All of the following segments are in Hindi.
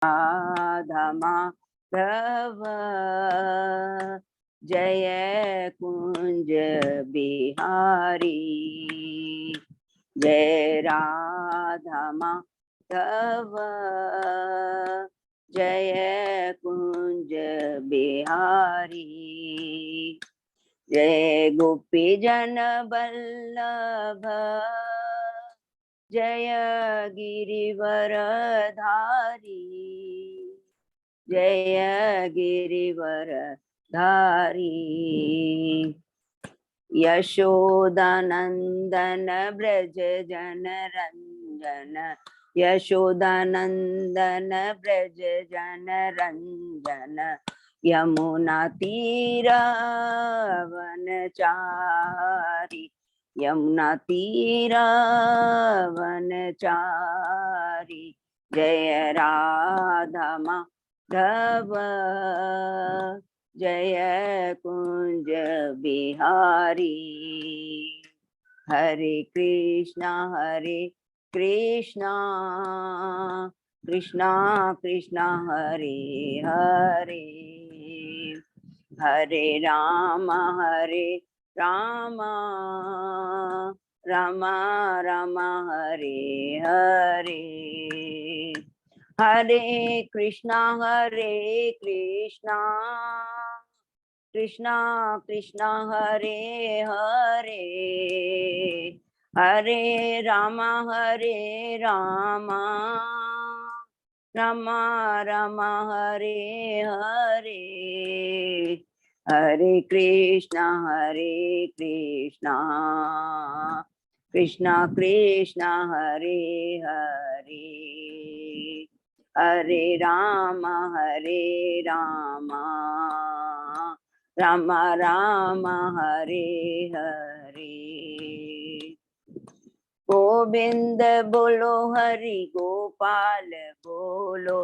राधा माधव जय कुंज बिहारी, जय राधा माधव जय कुंज बिहारी, जय गोपी जन वल्लभ जय गिरिवर धारी, जय गिरिवर धारी, यशोदानंदन ब्रज जन रंजन, यशोदानंदन ब्रज जन रंजन, यमुना तीर वनचारी, यमुना तीर वनचारी, जय राधा माधव जय कुंज बिहारी, हरे कृष्णा कृष्णा कृष्णा हरे हरे, हरे राम राम राम हरे हरे, हरे कृष्णा कृष्णा कृष्णा हरे हरे, हरे राम राम राम हरे हरे, हरे कृष्णा कृष्णा कृष्णा हरे हरे, हरे राम राम राम हरे हरे, गोविंद बोलो हरि गोपाल बोलो,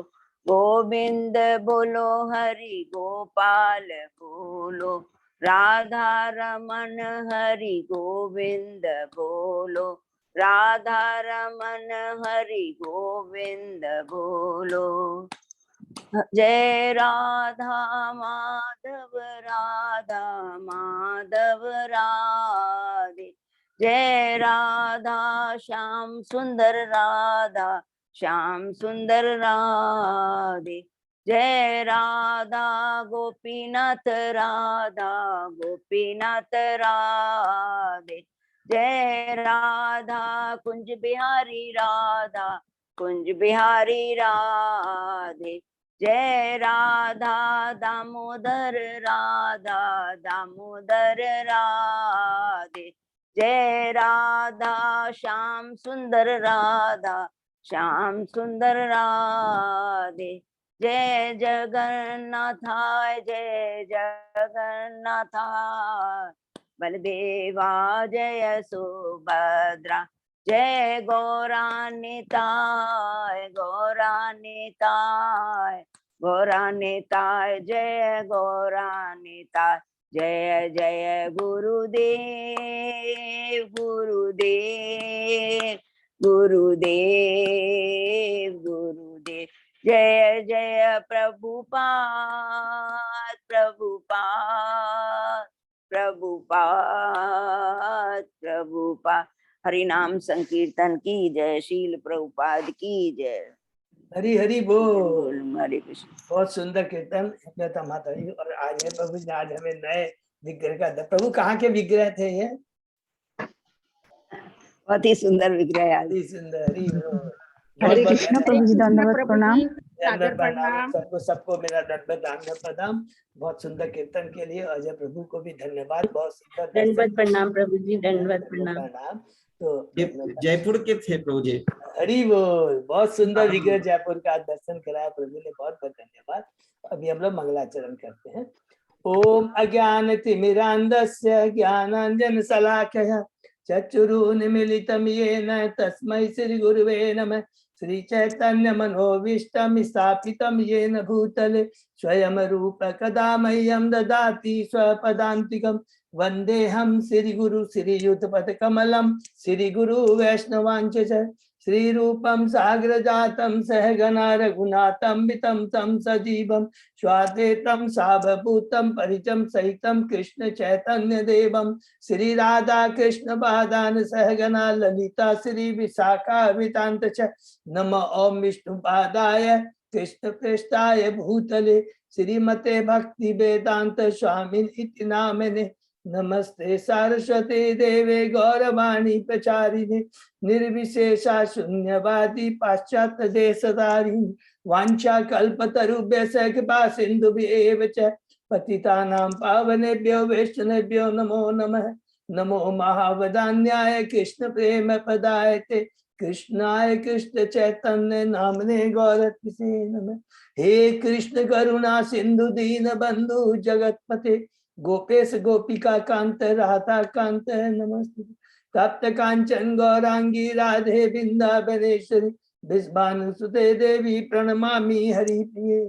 गोविंद बोलो हरि गोपाल बोलो, राधा रमन हरि गोविंद बोलो, राधा रमन हरि गोविंद बोलो, जय राधा माधव राधे, जय राधा श्याम सुंदर राधे, जय राधा गोपीनाथ राधे, जय राधा कुंज बिहारी राधे, जय राधा दामोदर राधे, जय राधा श्याम सुंदर राधे, जय जगन्नाथाय बलदेवा जय सुभद्रा, जय गौरानिताय जय गौरानिताय, जय जय गुरुदेव, जय जय प्रभुपाद, हरि नाम संकीर्तन की जय, शील प्रभुपाद की जय। हरि हरि बोल। हरे कृष्ण। बहुत सुंदर कीर्तन माता जी। और आज है प्रभु जी, आज हमें नए विग्रह का, प्रभु कहाँ के विग्रह थे ये? बहुत ही सुंदर विग्रह, हरि सुंदर, हरि बोल। हरे कृष्ण प्रभु जी, दंडवत प्रणाम। सबको मेरा दंडवत प्रणाम। बहुत सुंदर कीर्तन के लिए अजय प्रभु को भी धन्यवाद। बहुत सुंदर दंडवत प्रणाम प्रभु जी, दंडवत प्रणाम। तो जयपुर के थे प्रभु जी। हरि बोल। बहुत सुंदर विग्रह जयपुर का दर्शन कराया प्रभु ने, बहुत बहुत धन्यवाद। अभी हम लोग मंगलाचरण करते हैं। ओम अज्ञान तिमिरांधस्य ज्ञानांजन शलाकया चक्षुरुन्मीलितं येन तस्मै श्री गुरुवे नमः। श्री चैतन्य मनोभीष्टं स्थापितं येन भूतले स्वयं रूप कदा मह्यं ददाति स्वपदान्तिकं। वन्देऽहं श्री गुरु श्री युतपद कमलं श्री गुरु वैष्णवांच श्री रूपम साग्र जातम सहगना रघुनाथम वितम तम सजीवम स्वाद्वैतम सावभूतम परिचम सहितम कृष्ण चैतन्य देवम श्री राधा कृष्ण पादान सहगना ललिता श्री विशाखा वितांत च नमः ओम विष्णु पादाय कृष्ण प्रेष्ठाय भूतले श्रीमते भक्ति वेदांत स्वामिन इति नामिने नमस्ते सारस्वते देवे गौरवाणी प्रचारिणे निर्विशेषा शून्यवादी पाश्चात्य देशधारिणी वांछा कल्पतरुभ्यश्च कृपा सिन्धुभ्येव च पतितानां पावनेभ्यो वैष्णवेभ्यो नमो नमः। नमो महावदान्याय कृष्ण प्रेम पदायते कृष्णाय कृष्ण चैतन्य नामने गौरत्से नमः। हे कृष्ण करुणा सिंधु दीन बंधु जगतपते गोपेश गोपिका कांत राधा कांत नमस्ते। तप्त कांचन गौरांगी राधे वृंदावनेश्वरी विश्वानुसुते देवी प्रणमामि हरिप्रिये।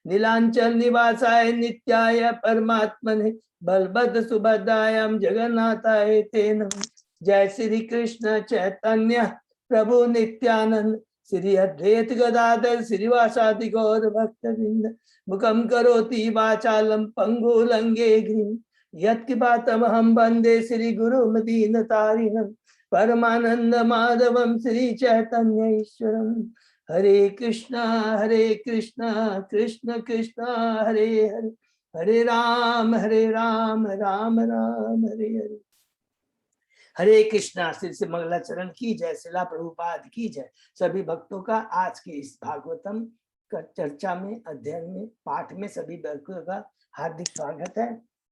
नीलांचल निवासाय नित्याय परमात्मने बलभद्र सुभद्रायां जगन्नाथाय ते नमः। जय श्री कृष्ण चैतन्य प्रभु नित्यानंद श्री अद्वैत गदाधर श्रीवासादि गौर भक्तवृंद मुखम करोति वाचालम पंगु लंगे गिरिं यत्कृपातमहं वन्दे श्री गुरुमदीनतारिणं परमानंद माधवम श्री चैतन्य ईश्वरम। हरे कृष्णा कृष्ण कृष्णा हरे हरे हरे राम राम राम हरे हरे। हरे कृष्णा। श्री से मंगलाचरण की जय। शिला प्रभुपाद की जय। सभी भक्तों का आज के इस भागवतम का चर्चा में अध्ययन में पाठ में सभी भक्तों का हार्दिक स्वागत है।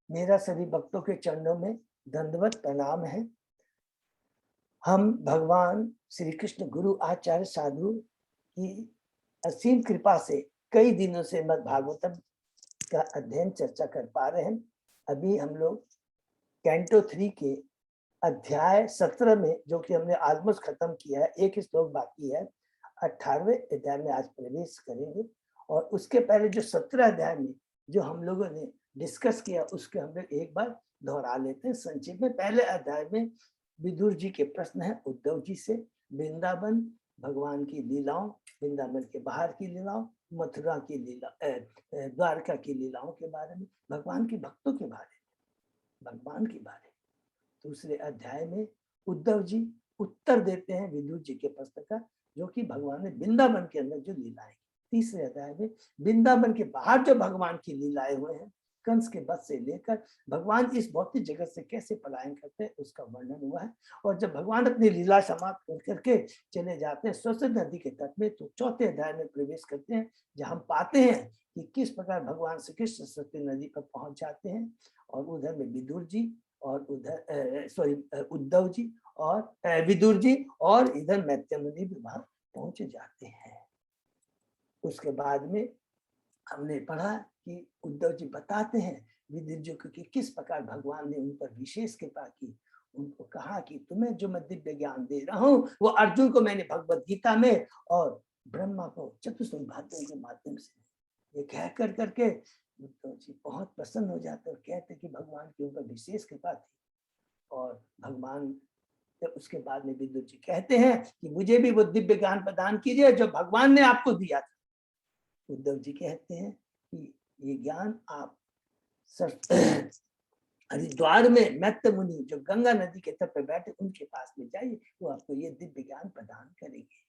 मेरा सभी भक्तों के चरणों में दंडवत प्रणाम है। हम भगवान श्री कृष्ण गुरु आचार्य साधु की असीम कृपा से कई दिनों से मद् भागवतम का अध्ययन चर्चा कर पा रहे हैं। अभी हम लोग कैंटो 3 के अध्याय 17 में, जो कि हमने ऑलमोस्ट खत्म किया है, एक श्लोक बाकी है, 18वें अध्याय में आज प्रवेश करेंगे। और उसके पहले जो 17 अध्याय में जो हम लोगों ने डिस्कस किया उसके हम लोग एक बार दोहरा लेते हैं संक्षेप में। पहले अध्याय में विदुर जी के प्रश्न है उद्धव जी से, वृंदावन भगवान की लीलाओं, वृंदावन के बाहर की लीलाओं, मथुरा की लीला, द्वारका की लीलाओं के बारे में, भगवान के भक्तों के बारे में, भगवान के बारे में। दूसरे अध्याय में उद्धव जी उत्तर देते हैं विदुर जी के प्रश्न का, जो कि भगवान ने वृंदावन के अंदर जो लीलाएं। तीसरे अध्याय में वृंदावन के बाहर जो भगवान की लीलाएं हुए हैं, कंस के वध से लेकर भगवान इस भौतिक जगत से कैसे पलायन करते हैं उसका वर्णन हुआ है। और जब भगवान अपनी लीला समाप्त कर करके चले जाते हैं सरस्वती नदी के तट में, तो चौथे अध्याय में प्रवेश करते हैं, जहां हम पाते हैं कि किस प्रकार भगवान श्री कृष्ण सरस्वती नदी पर पहुंच जाते हैं। और उधर में विदुर जी और उधर उद्धव जी और विदुर जी और इधर मैत्रेय मुनि भी वहां पहुंच जाते हैं। उसके बाद में हमने पढ़ा कि उद्धव जी बताते हैं विदुर जी को कि किस प्रकार भगवान ने उन पर विशेष कृपा की। उनको कहा कि तुम्हें जो मैं दिव्य ज्ञान दे रहा हूँ वो अर्जुन को मैंने भगवत गीता में और ब्रह्मा को चतुर्मुख भाषण के माध्यम से ये कह कर करके उद्धव जी बहुत प्रसन्न हो जाते और कहते कि भगवान के ऊपर विशेष कृपा थी। और भगवान उसके बाद में विदुर जी कहते हैं कि मुझे भी वो दिव्य ज्ञान प्रदान कीजिए जो भगवान ने आपको दिया था। उद्धव जी कहते हैं कि ये ज्ञान आप हरिद्वार में मैत्रेय मुनि जो गंगा नदी के तट पर बैठे उनके पास में जाइए, वो आपको ये दिव्य ज्ञान प्रदान करेंगे।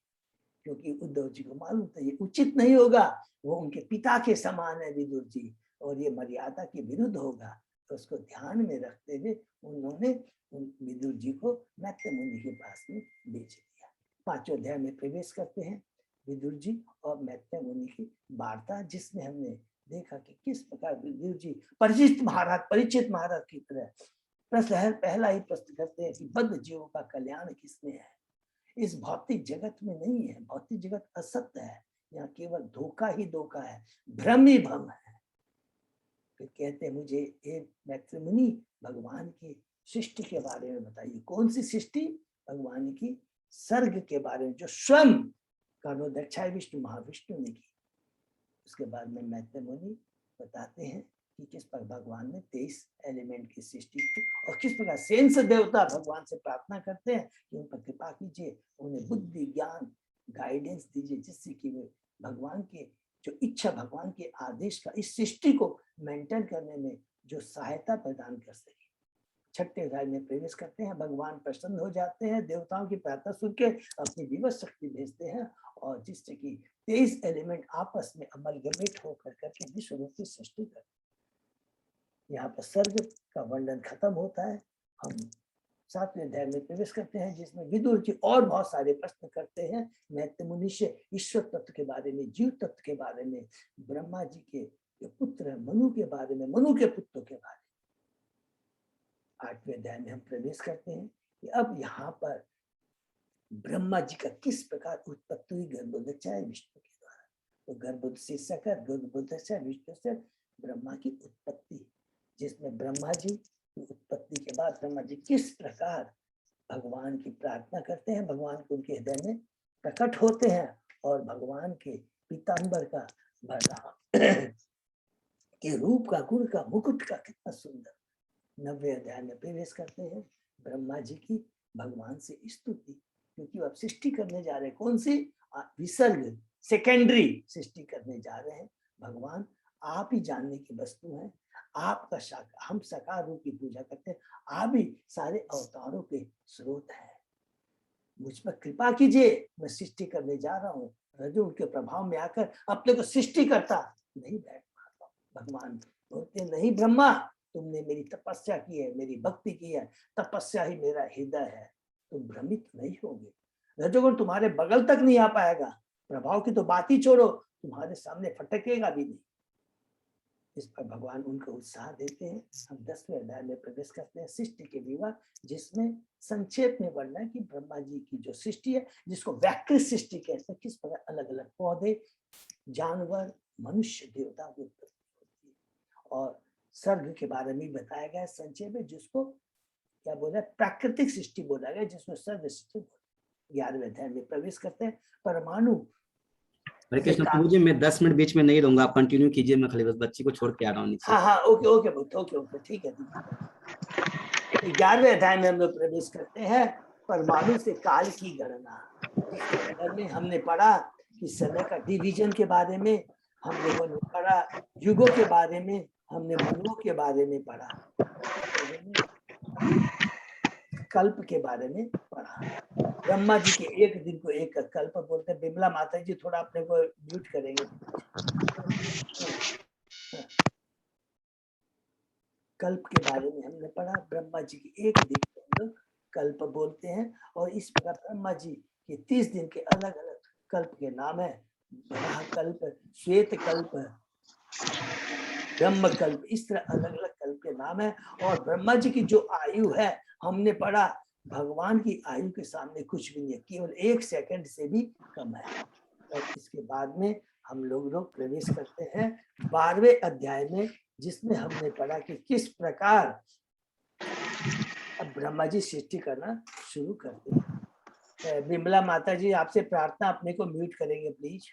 क्योंकि उद्धव जी को मालूम था ये उचित नहीं होगा, वो उनके पिता के समान है विदुर जी, और ये मर्यादा के विरुद्ध होगा। तो उसको ध्यान में रखते हुए उन्होंने विदुर जी को मैत्रेय मुनि के पास में भेज दिया। 5वें अध्याय में प्रवेश करते हैं विदुर जी और मैत्रेय मुनि की वार्ता, जिसमें हमने देखा कि किस प्रकार विदुर जी परीक्षित महाराज की तरह प्रश्न पहला ही प्रश्न करते हैं कि बद्ध जीवों का कल्याण किसमें है। इस भौतिक जगत में नहीं है, भौतिक जगत असत्य है, यहाँ केवल धोखा ही धोखा है, भ्रम ही भ्रम है। फिर कहते हैं मुझे एक मैत्रेय मुनि भगवान की सृष्टि के बारे में बताइए। कौन सी सृष्टि? भगवान की सर्ग के बारे में, जो स्वयं कर्णोदक्षाय विष्णु महाविष्णु ने की। उसके बाद में मैत्रेय मुनि बताते हैं कि किस पर भगवान ने 23 एलिमेंट की सृष्टि की और किस प्रकार सेंस देवता भगवान से प्रार्थना करते हैं कि उन पर कृपा कीजिए, उन्हें बुद्धि ज्ञान गाइडेंस दीजिए, जिससे कि वे भगवान के जो इच्छा, भगवान के आदेश का इस सृष्टि को मेंटेन करने में जो सहायता प्रदान कर सके। छठे अध्याय में प्रवेश करते हैं, भगवान प्रसन्न हो जाते हैं, देवताओं की प्रार्थना सुन के अपनी विवश शक्ति भेजते हैं और जिससे कि 23 एलिमेंट आपस में अमलगमेट होकर करके विश्व रूप की सृष्टि करते हैं। यहाँ पर सर्ग का वर्णन खत्म होता है। हम 7वें अध्याय में प्रवेश करते हैं, जिसमें विदुर जी और बहुत सारे प्रश्न करते हैं मैत्रेय मुनि से ईश्वर तत्व के बारे में, जीव तत्व के बारे में, ब्रह्मा जी के जो पुत्र मनु के बारे में, मनु के पुत्रों के बारे में। 8वें अध्याय में हम प्रवेश करते हैं कि अब यहाँ पर ब्रह्मा जी का किस प्रकार उत्पत्ति हुई गर्भोदय विष्णु के द्वारा। तो गर्भोदय से सकर, गर्भोदय विष्णु से ब्रह्मा की उत्पत्ति, जिसमें ब्रह्मा जी की उत्पत्ति के बाद ब्रह्मा जी किस प्रकार भगवान की प्रार्थना करते हैं, भगवान को उनके हृदय में प्रकट होते हैं और भगवान के पीतांबर का के रूप का, गुण का, मुकुट का कितना सुंदर। 90वें अध्याय में प्रवेश करते हैं, ब्रह्मा जी की भगवान से स्तुति, क्योंकि अब सृष्टि करने जा रहे हैं। कौन सी? विसर्ग, सेकेंडरी सृष्टि करने जा रहे हैं। भगवान आप ही जानने की वस्तु हैं, आपका हम साकार रूप की पूजा करते हैं, आप ही सारे अवतारों के स्रोत हैं। मुझ पर कृपा कीजिए, मैं सृष्टि करने जा रहा हूँ। रजो उनके प्रभाव में आकर अपने को सृष्टि करता नहीं बैठ पाता। भगवान बोलते नहीं, ब्रह्मा तुमने मेरी तपस्या की है, मेरी भक्ति की है, तपस्या ही मेरा हृदय है, तुम भ्रमित नहीं होगे। रजोगुण तुम्हारे बगल तक नहीं आ पाएगा, प्रभाव की तो बात ही छोड़ो, तुम्हारे सामने फटकेगा भी नहीं। इस पर भगवान उनको उत्साह देते हैं। हम 10वें अध्याय में प्रवेश करते हैं, सृष्टि के विवाह, जिसमें संक्षेप में वर्णन है कि ब्रह्मा जी की जो सृष्टि है, जिसको व्याकृत सृष्टि कहते हैं, किस प्रकार अलग अलग पौधे, जानवर, मनुष्य, देवता की उत्पत्ति होती है। और सर्ग के बारे में बताया गया संक्षेप में, जिसको क्या बोला, प्राकृतिक सृष्टि बोला गया, जिसमें सर्ग सृष्टि। 11वें अध्याय में प्रवेश करते हैं, परमाणु। हरे कृष्ण प्रभु जी, मैं 10 मिनट बीच में नहीं दूंगा, आप कंटिन्यू कीजिए, मैं खाली बस बच्ची को छोड़ के आ रहा हूँ नीचे। हाँ, ओके ओके ओके, ठीक है। 11वें अध्याय में हम लोग प्रवेश करते हैं, परमाणु से काल की गणना। में हमने पढ़ा कि समय का डिवीजन के बारे में हम लोगों ने पढ़ा, युगों के बारे में हमने, मनुओं के बारे में पढ़ा, कल्प के बारे में पढ़ा। ब्रह्मा जी के एक दिन को एक कल्प बोलते हैं। बिमला माता जी थोड़ा अपने को म्यूट करेंगे। कल्प के बारे में हमने पढ़ा, ब्रह्मा जी के एक दिन को कल्प बोलते हैं। और इस प्रकार ब्रह्मा जी के 30 दिन के अलग अलग कल्प के नाम है, कल्प, श्वेत कल्प, ब्रह्म कल्प, इस तरह अलग अलग कल्प के नाम है। और ब्रह्मा जी की जो आयु है, हमने पढ़ा, भगवान की आयु के सामने कुछ भी नहीं है, केवल 1 सेकंड से भी कम है। और इसके बाद में हम लोग प्रवेश करते हैं 12वें अध्याय में, जिसमें हमने पढ़ा कि किस प्रकार अब ब्रह्मा जी सृष्टि करना शुरू करते हैं। बिमला माता जी, आपसे प्रार्थना, अपने को म्यूट करेंगे प्लीज।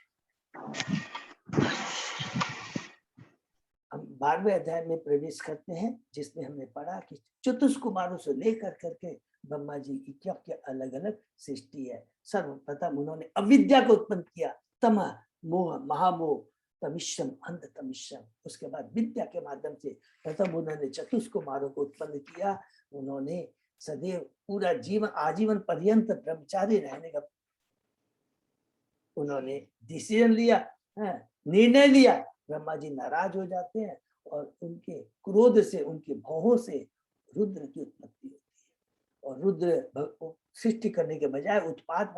हम 12वें अध्याय में प्रवेश करते हैं, जिसमें हमने पढ़ा कि चतुष्कुमारों से लेकर करके ब्रह्मा जी की क्या क्या अलग अलग सृष्टि है। सर्वप्रथम उन्होंने अविद्या को उत्पन्न किया, तम, मोह, महामोह, तमिश्रम, अंध तमिश्रम। उसके बाद विद्या के माध्यम से प्रथम उन्होंने चतुष्कुमारों को उत्पन्न किया। उन्होंने सदैव पूरा जीवन, आजीवन पर्यंत ब्रह्मचारी रहने का उन्होंने डिसीजन लिया, निर्णय लिया। ब्रह्मा जी नाराज हो जाते हैं और उनके क्रोध से, उनके भौहों से रुद्र की उत्पत्ति होती है। और रुद्र सृष्टि करने के बजाय उत्पाद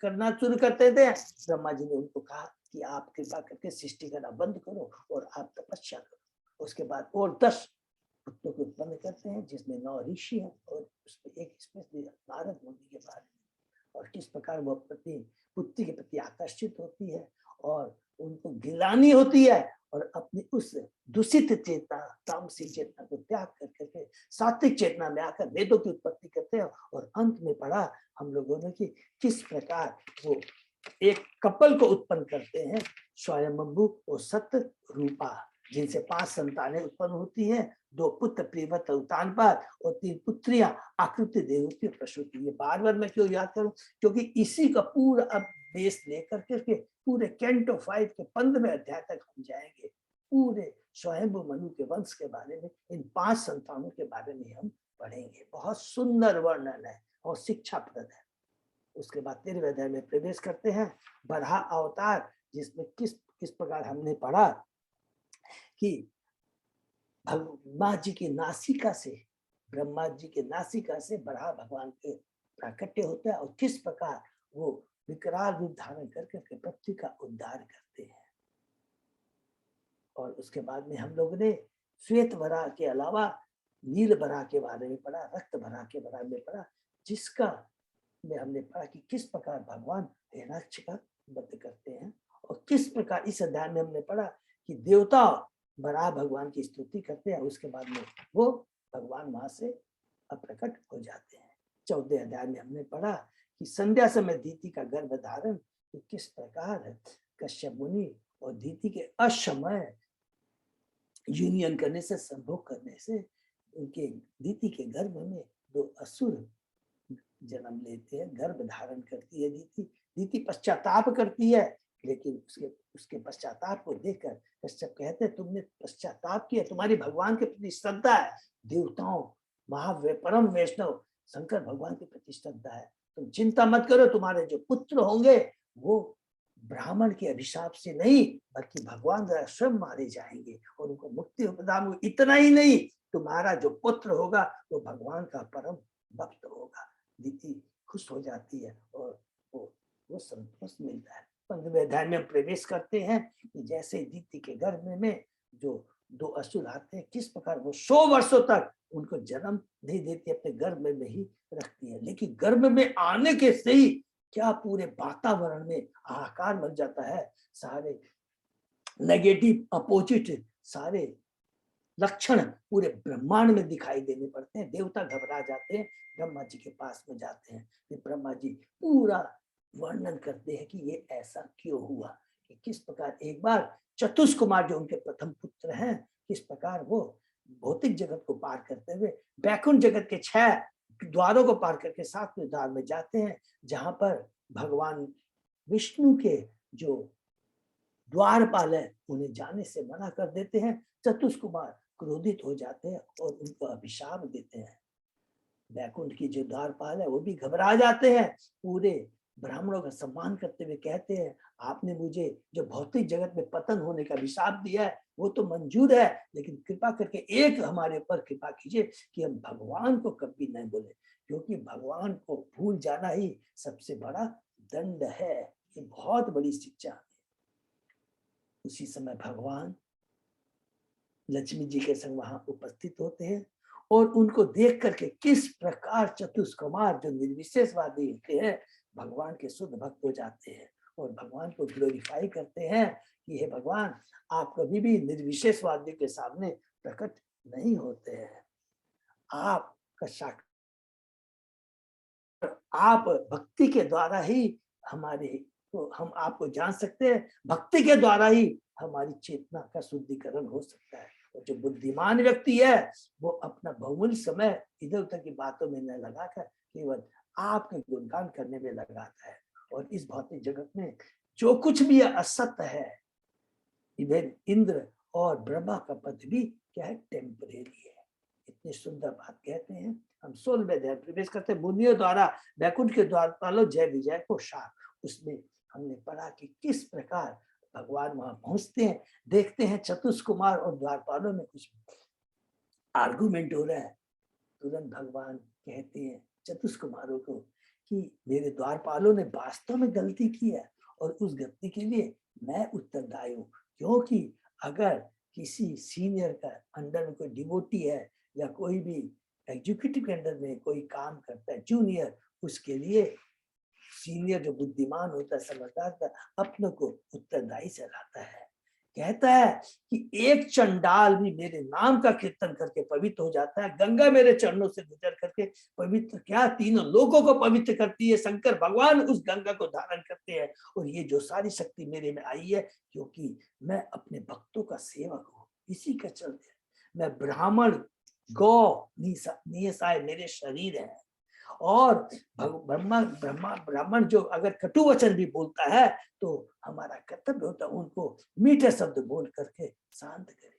करना शुरू करते थे। ब्रह्मा जी ने उनको कहा कि आप कृपा करके सृष्टि करना बंद करो और आप तपस्या करो। उसके बाद और 10 पुत्रों को उत्पन्न करते हैं, जिसमें 9 ऋषि हैं और उसमें एक स्पेशली नारद मुनि के बारे में, और किस प्रकार वो पुत्री के प्रति आकर्षित होती है और उनको गिलानी होती है और अपनी उस दूषित चेतना, तामसिक चेतना को त्याग करके सात्विक चेतना में आकर वेदों की उत्पत्ति करते हैं। और अंत में पढ़ा हम लोगों ने कि किस प्रकार वो एक कपल को उत्पन्न करते हैं, स्वयंभू और सत रूपा। जिनसे 5 संतानें उत्पन्न होती हैं, 2 पुत्र प्रियव्रत उत्तानपाद और 3 पुत्रियां आकृति देवती और प्रसूति। ये बार बार मैं क्यों याद करूं, क्योंकि इसी का पूरा अब बेस लेकर के पूरे कैंटो 5 के 15वें अध्याय तक हम जाएंगे। पूरे स्वयंभू मनु के वंश के बारे में, इन 5 संतानों के बारे में हम पढ़ेंगे। बहुत सुंदर वर्णन है और शिक्षाप्रद है। उसके बाद 13वें अध्याय में प्रवेश करते हैं, बरहा अवतार, जिसमें किस प्रकार हमने पढ़ा कि ब्रह्मा जी की नासिका से बरहा भगवान के प्राकट्य होता है और किस प्रकार वो विकराल रूप धारण करके पृथ्वी का उद्धार करते हैं। और उसके बाद में हम लोग ने श्वेत वराह के अलावा नील वराह के बारे में पढ़ा, रक्त वराह के बारे में पढ़ा, जिसका में हमने पढ़ा कि किस प्रकार भगवान हिरण्याक्ष का वध करते हैं। और किस प्रकार इस अध्याय में हमने पढ़ा कि देवता वराह भगवान की स्तुति करते हैं, उसके बाद में वो भगवान वहां से अप्रकट हो जाते हैं। 14वें अध्याय में हमने पढ़ा कि संध्या समय दीति का गर्भ धारण किस प्रकार कश्यप मुनि और दीति के असमय यूनियन करने से, संभोग करने से उनके दीति के गर्भ में 2 असुर जन्म लेते हैं, गर्भ धारण करती है दीति पश्चाताप करती है, लेकिन उसके पश्चाताप को देखकर कश्यप कहते हैं तुमने पश्चाताप किया, तुम्हारी भगवान के प्रति श्रद्धा है, देवताओं परम वैष्णव शंकर भगवान के प्रति श्रद्धा है, तुम चिंता मत करो, तुम्हारे जो पुत्र होंगे वो ब्राह्मण के अभिशाप से नहीं बल्कि भगवान द्वारा स्वयं मारे जाएंगे और उनको मुक्ति प्रदान होगी। इतना ही नहीं, तुम्हारा जो पुत्र होगा वो भगवान का परम भक्त होगा। दीति खुश हो जाती है और वो संतोष मिलता है। 15वें अध्याय में प्रवेश करते हैं कि जैसे दीति के गर्भ में जो 2 असुर आते हैं, किस प्रकार वो 100 वर्षों तक उनको जन्म नहीं देती, अपने गर्भ में ही रखती है। लेकिन गर्भ में आने के से ही क्या पूरे वातावरण में हाहाकार बन जाता है, सारे नेगेटिव अपोजिट सारे लक्षण पूरे ब्रह्मांड में दिखाई देने पड़ते हैं। देवता घबरा जाते हैं, ब्रह्मा जी के पास में जाते हैं। फिर ब्रह्मा जी पूरा वर्णन करते हैं कि ये ऐसा क्यों हुआ, कि किस प्रकार एक बार चतुष्कुमार जो उनके प्रथम पुत्र हैं, किस प्रकार वो भौतिक जगत को पार करते हुए बैकुंठ जगत के 6 द्वारों को पार करके 7वें द्वार में जाते हैं, जहां पर भगवान विष्णु के जो द्वारपाल है उन्हें जाने से मना कर देते हैं। चतुष्कुमार क्रोधित हो जाते हैं और उनको अभिशाप देते हैं। बैकुंठ की जो द्वारपाल है वो भी घबरा जाते हैं, पूरे ब्राह्मणों का सम्मान करते हुए कहते हैं आपने मुझे जो भौतिक जगत में पतन होने का अभिशाप दिया है वो तो मंजूर है, लेकिन कृपा करके एक हमारे ऊपर कृपा कीजिए कि हम भगवान को कभी नहीं बोले, क्योंकि भगवान को भूल जाना ही सबसे बड़ा दंड है। ये बहुत बड़ी शिक्षा है। उसी समय भगवान लक्ष्मी जी के संग वहां उपस्थित होते हैं और उनको देख करके किस प्रकार चतुष्कुमार जो निर्विशेषवादी होते हैं भगवान के शुद्ध भक्त हो जाते हैं और भगवान को ग्लोरीफाई करते हैं कि हे भगवान आप कभी भी निर्विशेषवादी के सामने प्रकट नहीं होते हैं, आपका साक्षात आप भक्ति के द्वारा ही हम आपको जान सकते हैं, भक्ति के द्वारा ही हमारी चेतना का शुद्धिकरण हो सकता है। और जो बुद्धिमान व्यक्ति है वो अपना बहुमूल्य समय इधर उधर की बातों में न लगाकर केवल आपके गुणगान करने में लगाता है। और इस भौतिक जगत में जो कुछ भी असत्य है, इवन इंद्र और ब्रह्मा का पद भी क्या है, टेम्परेरी है। इतनी सुंदर बात कहते हैं। हम 16वें अध्याय प्रवेश करते हैं, मुनियों द्वारा बैकुंठ के द्वारपालों जय विजय को शाप। उसमें हमने पढ़ा कि किस प्रकार भगवान वहां पहुंचते हैं, देखते हैं चतुष्कुमार और द्वारपालों में कुछ आर्गुमेंट हो रहा है। तुरंत भगवान कहते हैं चतुष्कुमारों को कि मेरे द्वारपालों ने वास्तव में गलती की है और उस गलती के लिए मैं उत्तरदायी हूँ, क्योंकि अगर किसी सीनियर का अंडर में कोई डिवोटी है या कोई भी एग्जीक्यूटिव के अंडर में कोई काम करता है जूनियर, उसके लिए सीनियर जो बुद्धिमान होता है, समझदार होता है, अपने को उत्तरदायी चलाता है। कहता है कि एक चंडाल भी मेरे नाम का कीर्तन करके पवित्र हो जाता है, गंगा मेरे चरणों से गुजर करके पवित्र क्या 3 लोगों को पवित्र करती है। शंकर भगवान उस गंगा को धारण करते हैं और ये जो सारी शक्ति मेरे में आई है क्योंकि मैं अपने भक्तों का सेवक हूँ। इसी का चलते मैं ब्राह्मण गौ नियसाय मेरे शरीर है। और ब्राह्मण जो अगर कटु वचन भी बोलता है तो हमारा कर्तव्य होता है उनको मीठे शब्द बोल करके शांत करें।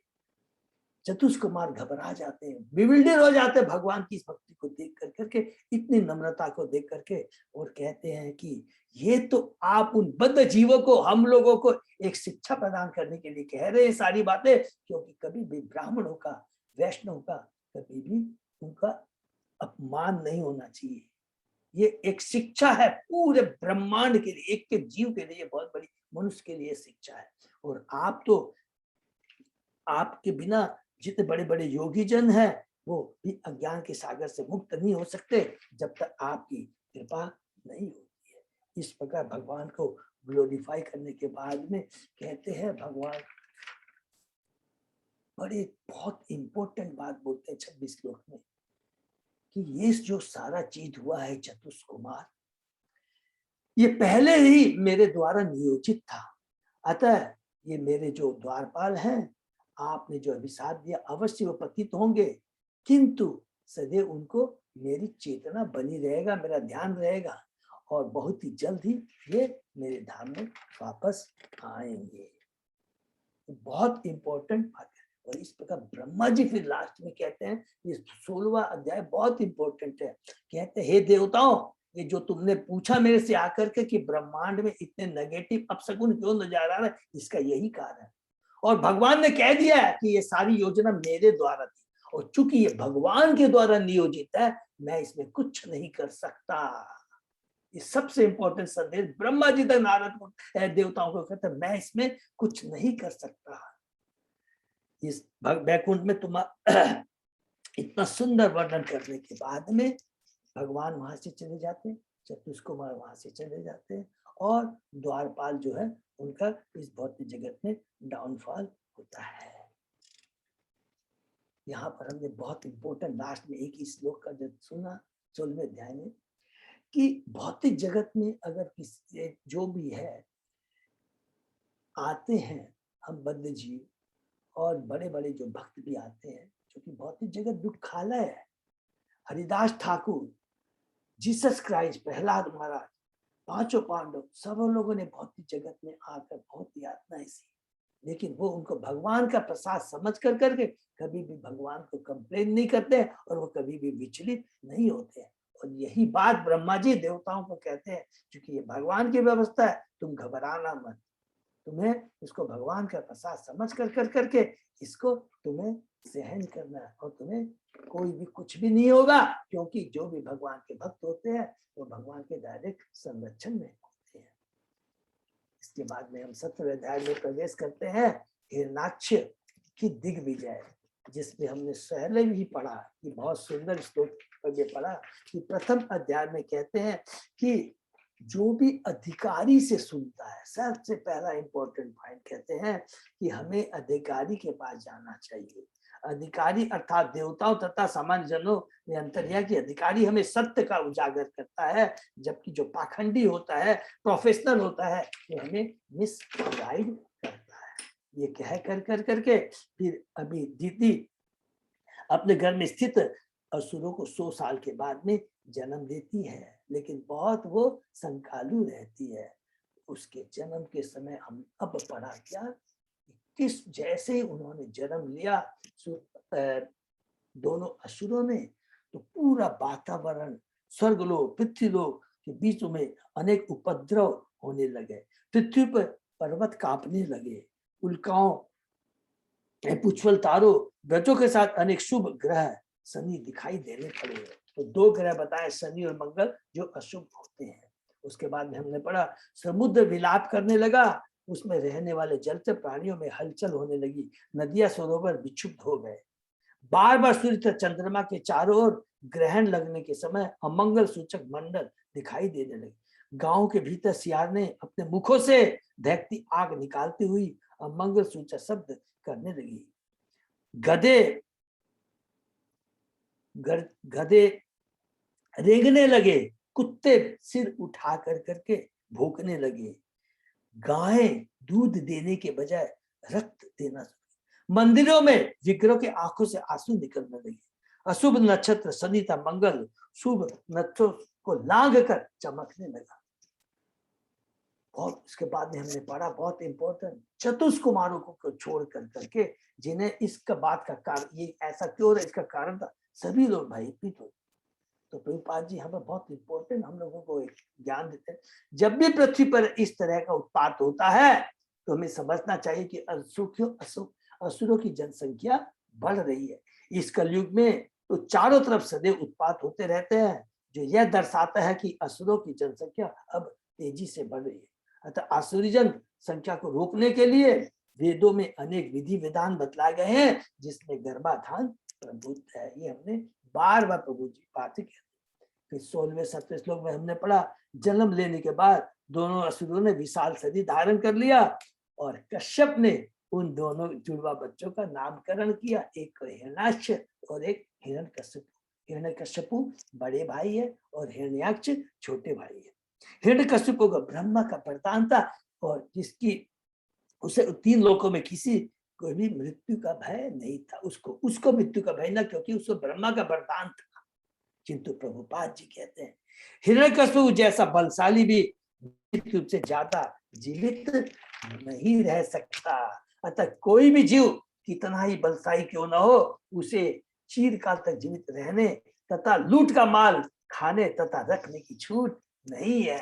चतुष्कुमार घबरा जाते हैं, बिविल्डर हो जाते हैं भगवान की इस भक्ति को देख कर करके, इतनी नम्रता को देख करके, और कहते हैं कि ये तो आप उन बद्ध जीवों को, हम लोगों को एक शिक्षा प्रदान करने के लिए कह रहे हैं सारी बातें, क्योंकि कभी भी ब्राह्मणों का, वैष्णव का कभी भी उनका अपमान नहीं होना चाहिए। ये एक शिक्षा है पूरे ब्रह्मांड के लिए, एक एक जीव के लिए बहुत बड़ी, मनुष्य के लिए शिक्षा है। और आप तो, आपके बिना जितने बड़े बड़े योगी जन हैं वो भी अज्ञान के सागर से मुक्त नहीं हो सकते जब तक आपकी कृपा नहीं होती है। इस प्रकार भगवान को ग्लोरीफाई करने के बाद में कहते हैं भगवान बड़े बहुत इंपॉर्टेंट बात बोलते हैं 26 श्लोक में कि ये जो सारा चीज हुआ है चतुष्कुमार, ये पहले ही मेरे द्वारा नियोजित था। अतः ये मेरे जो द्वारपाल हैं, आपने जो अभिशाप दिया अवश्य वो पतित होंगे, किंतु सदैव उनको मेरी चेतना बनी रहेगा, मेरा ध्यान रहेगा, और बहुत ही जल्द ही ये मेरे धाम में वापस आएंगे। बहुत इंपॉर्टेंट बात है। और इस प्रकार ब्रह्मा जी फिर लास्ट में कहते हैं, ये 16वां अध्याय बहुत इंपॉर्टेंट है। कहते हैं हे देवताओं, ये जो तुमने पूछा मेरे से आकर के कि ब्रह्मांड में इतने नेगेटिव अपशकुन क्यों नजर आ रहा है, इसका यही कारण है। और भगवान ने कह दिया है कि ये सारी योजना मेरे द्वारा थी, और चूंकि ये भगवान के द्वारा नियोजित है, मैं इसमें कुछ नहीं कर सकता। ये सबसे इंपॉर्टेंट संदेश ब्रह्मा जी तक नारद को, देवताओं को कहते हैं, मैं इसमें कुछ नहीं कर सकता। इस वैकुंठ में तुम्हारा इतना सुंदर वर्णन करने के बाद में भगवान वहां से चले जाते हैं, चतुष्कुमार वहां से चले जाते हैं, और द्वारपाल जो है उनका इस भौतिक जगत में डाउनफॉल होता है। यहाँ पर हमने बहुत इंपॉर्टेंट लास्ट में एक ही श्लोक का जब सुना 16वें अध्याय में, कि भौतिक जगत में अगर किसी जो भी है आते हैं, हम बद्ध जीव और बड़े बड़े जो भक्त भी आते हैं, क्योंकि भौतिक जगत दुखालय है। हरिदास ठाकुर, जीसस क्राइस्ट, प्रहलाद महाराज, पांचों पांडव, सब लोगों ने भौतिक जगत में आकर बहुत यातनाएं सी, लेकिन वो उनको भगवान का प्रसाद समझ कर करके कभी भी भगवान को कंप्लेन नहीं करते, और वो कभी भी विचलित नहीं होते हैं। और यही बात ब्रह्मा जी देवताओं को कहते हैं, क्योंकि ये भगवान की व्यवस्था है, तुम घबराना मत, तुम्हें इसको भगवान का प्रसाद समझ कर करके इसको तुम्हें सहन करना है, और तुम्हें कोई भी कुछ भी नहीं होगा, क्योंकि जो भी भगवान के भक्त होते हैं वो भगवान के डायरेक्ट संरक्षण में होते हैं। इसके बाद में हम 17वें अध्याय में प्रवेश करते हैं, हिरण्याक्ष की दिग्विजय, जिसमें हमने पहले भी पढ़ा कि बहुत सुंदर श्लोक पढ़ा कि प्रथम अध्याय में कहते हैं कि जो भी अधिकारी से सुनता है, सबसे पहला इंपॉर्टेंट पॉइंट कहते हैं कि हमें अधिकारी के पास जाना चाहिए। अधिकारी अर्थात देवताओं तथा सामान्य जनों ने अंतर यह कि अधिकारी हमें सत्य का उजागर करता है, जबकि जो पाखंडी होता है, प्रोफेशनल होता है, वो हमें मिसगाइड करता है। ये कह कर करके फिर अभी दीदी अपने घर में स्थित असुरों को 100 साल के बाद में जन्म देती है, लेकिन बहुत वो संकालु रहती है। उसके जन्म के समय हम अब पढ़ा क्या, किस जैसे ही उन्होंने जन्म लिया दोनों असुरों ने, तो पूरा वातावरण स्वर्गलोक पृथ्वीलोक के बीच में अनेक उपद्रव होने लगे, पृथ्वी पर पर्वत कांपने लगे, उल्काओं पुष्पल तारों व्रतों के साथ अनेक शुभ ग्रह शनि दिखाई देने पड़े। तो 2 ग्रह बताए, शनि और मंगल, जो अशुभ होते हैं। उसके बाद में हमने पढ़ा समुद्र विलाप करने लगा, उसमें रहने वाले जलचर प्राणियों में हलचल होने लगी, नदियां सरोवर विक्षुब्ध हो गए। बार बार सूर्य तथा चंद्रमा के चारों ओर ग्रहण लगने के समय अमंगल सूचक मंडल दिखाई देने लगे। गांव के भीतर सियार ने अपने मुखों से दहकती आग निकालती हुई अमंगल सूचक शब्द करने लगी। गधे रेंगने लगे, कुत्ते सिर उठा कर करके भौंकने लगे, गायें दूध देने के बजाय रक्त देना, मंदिरों में विग्रह के आंखों से आंसू निकलने लगे। अशुभ नक्षत्र शनि था मंगल शुभ नक्षत्रों को लांघ कर चमकने लगा। और इसके बाद में हमने पढ़ा बहुत इंपॉर्टेंट, चतुष्कुमारों को छोड़ कर करके जिन्हें इसका बात का कारण, ये ऐसा क्यों रहा, इसका कारण था सभी लोग भयभीत हो। तो प्रभुपाद जी हमें बहुत इंपॉर्टेंट हम लोगों को एक ज्ञान देते हैं, जब भी पृथ्वी पर इस तरह का उत्पात होता है तो हमें समझना चाहिए कि असुरों की जनसंख्या बढ़ रही है। इस कलयुग में तो चारों तरफ सदैव उत्पात होते रहते हैं, जो यह दर्शाता है कि असुरों की जनसंख्या अब तेजी से बढ़ रही है। अतः आसुरी जन संख्या को रोकने के लिए वेदों में अनेक विधि विधान बतलाए गए हैं, जिसमें गर्भाधान प्रभुत्व है। ये हमने बार बार प्रभु जी बातें की। फिर 16वें 17वें श्लोक में हमने पढ़ा, जन्म लेने के बाद दोनों असुरों ने विशाल शरीर धारण कर लिया और कश्यप ने उन दोनों जुड़वा बच्चों का नामकरण किया, एक हिरण्याक्ष और एक हिरण्यकश्यप। हिरण्यकश्यपु बड़े भाई है और हिरण्याक्ष छोटे भाई है। हिरण्यकश्यपु को ब्रह्मा का वरदान था और जिसकी उसे 3 लोकों में किसी कोई भी मृत्यु का भय नहीं था। उसको मृत्यु का भय ना, क्योंकि उसको ब्रह्मा का वरदान था। किंतु प्रभुपाद जी कहते हैं हिरण्यकश्यप जैसा बलशाली भी मृत्यु से ज्यादा जीवित नहीं रह सकता। अतः कोई भी जीव कितना ही बलशाली क्यों ना हो, उसे चिरकाल तक जीवित रहने तथा लूट का माल खाने तथा रखने की छूट नहीं है।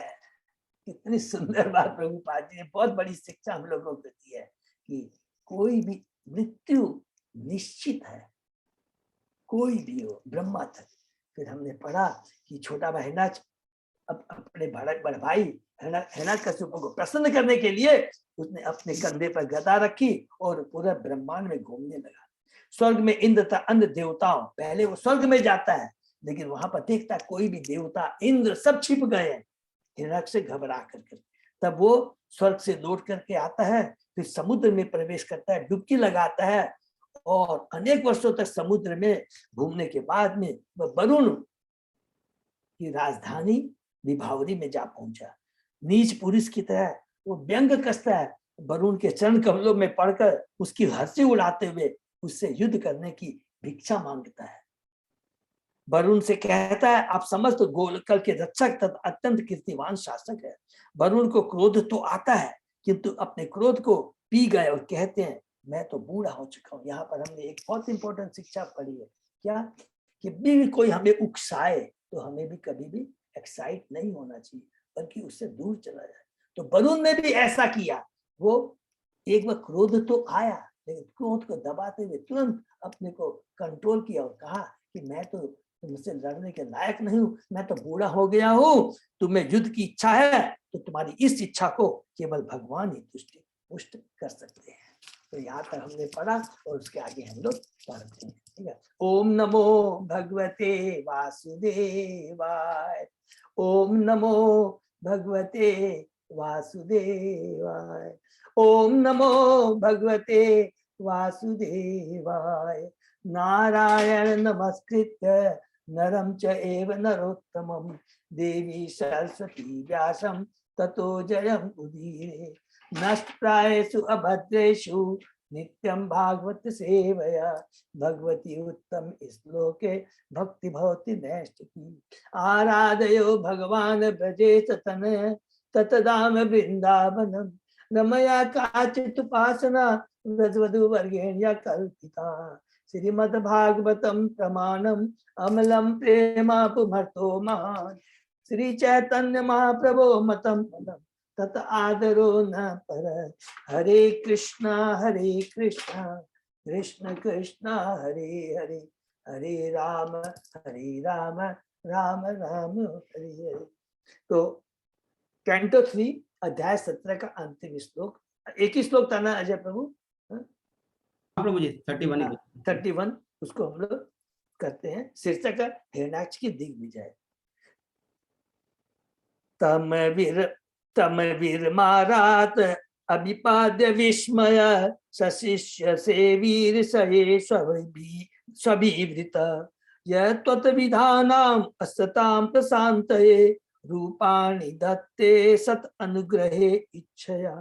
कितनी सुंदर बात प्रभुपाद जी ने बहुत बड़ी शिक्षा हम लोगों को दी है कि कोई भी मृत्यु निश्चित है, कोई भी हो, ब्रह्मा तक। फिर हमने पढ़ा कि छोटा भाई हिरण्याक्ष अब अपने बड़े भाई हिरण्यकश्यप को प्रसन्न करने के लिए उसने अपने कंधे पर गदा रखी और पूरे ब्रह्मांड में घूमने लगा। स्वर्ग में इंद्र तथा अन्य देवताओं, पहले वो स्वर्ग में जाता है लेकिन वहां पर देखता कोई भी देवता इंद्र सब छिप गए हैं, हिरण्याक्ष से घबरा करके। तब वो स्वर्ग से लौट करके आता है, फिर समुद्र में प्रवेश करता है, डुबकी लगाता है और अनेक वर्षों तक समुद्र में घूमने के बाद में वह वरुण की राजधानी विभावरी में जा पहुंचा। नीच पुरुष की तरह वो व्यंग कसता है, वरुण के चरण कमलों में पड़कर उसकी हंसी उड़ाते हुए उससे युद्ध करने की भिक्षा मांगता है। वरुण से कहता है आप समस्त गोलकल के रक्षक तथा अत्यंत कीर्तिवान शासक है। वरुण को क्रोध तो आता है किंतु अपने क्रोध को पी गए और कहते हैं मैं तो बूढ़ा हो चुका हूँ। यहाँ पर हमने एक बहुत इंपॉर्टेंट शिक्षा पढ़ी है, क्या कि भी कोई हमें उकसाए तो हमें भी कभी भी एक्साइट नहीं होना चाहिए, बल्कि उससे दूर चला जाए। तो वरुण ने भी ऐसा किया। वो एक बार क्रोध तो आया लेकिन क्रोध को दबाते हुए तुरंत अपने को कंट्रोल किया और कहा कि मैं तो तुमसे लड़ने के लायक नहीं हूँ, मैं तो बूढ़ा हो गया हूँ, तुम्हें युद्ध की इच्छा है तो तुम्हारी इस इच्छा को केवल भगवान ही पुष्ट कर सकते हैं। तो यहाँ तक हमने पढ़ा और उसके आगे हम लोग पढ़ते हैं। ठीक है। ओम नमो भगवते वासुदेवाय, ओम नमो भगवते वासुदेवाय, ओम नमो भगवते वासुदेवाय। नारायण नमस्कृत्य नरं च एव नरोत्तमं देवी सरस्वती व्यासं ततो जयम् उदीरे। नष्टप्रायेषु अभद्रेषु नित्यं भागवत सेवया भगवती उत्तम श्लोके भक्ति भवति नैष्ठिकी। आराधयो भगवान ब्रजेश तनय ततदाम वृंदावनम रमया काचित् उपासना व्रजवधू वर्गेण्य कल्पिता। श्रीमद्भागवतम प्रमाणम अमलम प्रेमापुमर्तो महान् श्री चैतन्य महाप्रभो मतम पदम तत आदरो न पर। हरे कृष्णा कृष्ण कृष्णा हरे हरे, हरे राम राम राम हरे हरे। तो कैंटो 3 अध्याय 17 का अंतिम श्लोक, एक ही श्लोक था ना अजय प्रभु? प्रभु जी 31 उसको हम लोग करते हैं। शीर्षक है हिरण्याक्ष की दिग्विजय। तम वीर मारात अभिपाद्य विस्मय सशिष्य से वीर सये स्वभिवृत यत्वत विधानाम असताम प्रशांतये रूपाणि दत्ते सत अनुग्रहे इच्छया।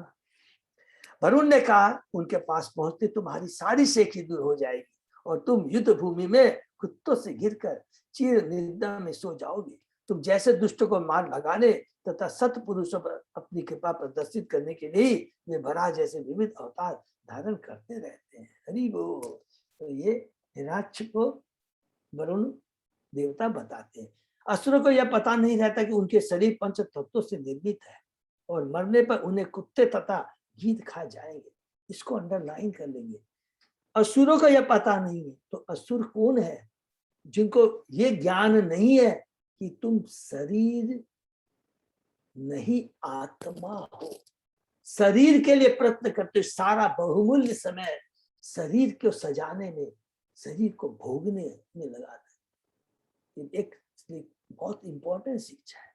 वरुण ने कहा उनके पास पहुंचते तुम्हारी सारी शेखी दूर हो जाएगी और तुम युद्ध भूमि में कुत्तों से घिरकर चिर निद्रा में सो जाओगे। तुम जैसे दुष्टों को मार भगाने तथा सत्पुरुषों पर अपनी कृपा प्रदर्शित करने के लिए वे वराह जैसे विविध अवतार धारण करते रहते हैं। हरि बोल। तो ये हिरण्याक्ष को वरुण देवता बताते हैं। असुरों को यह पता नहीं रहता कि उनके शरीर पंच तत्वों से निर्मित है और मरने पर उन्हें कुत्ते तथा गीध खा जाएंगे। इसको अंडरलाइन कर लेंगे। असुरों को यह पता नहीं है। तो असुर कौन है? जिनको ये ज्ञान नहीं है कि तुम शरीर नहीं आत्मा हो। शरीर के लिए प्रयत्न करते सारा बहुमूल्य समय शरीर को सजाने में, शरीर को भोगने में लगाते हैं। एक बहुत इंपॉर्टेंट शिक्षा है।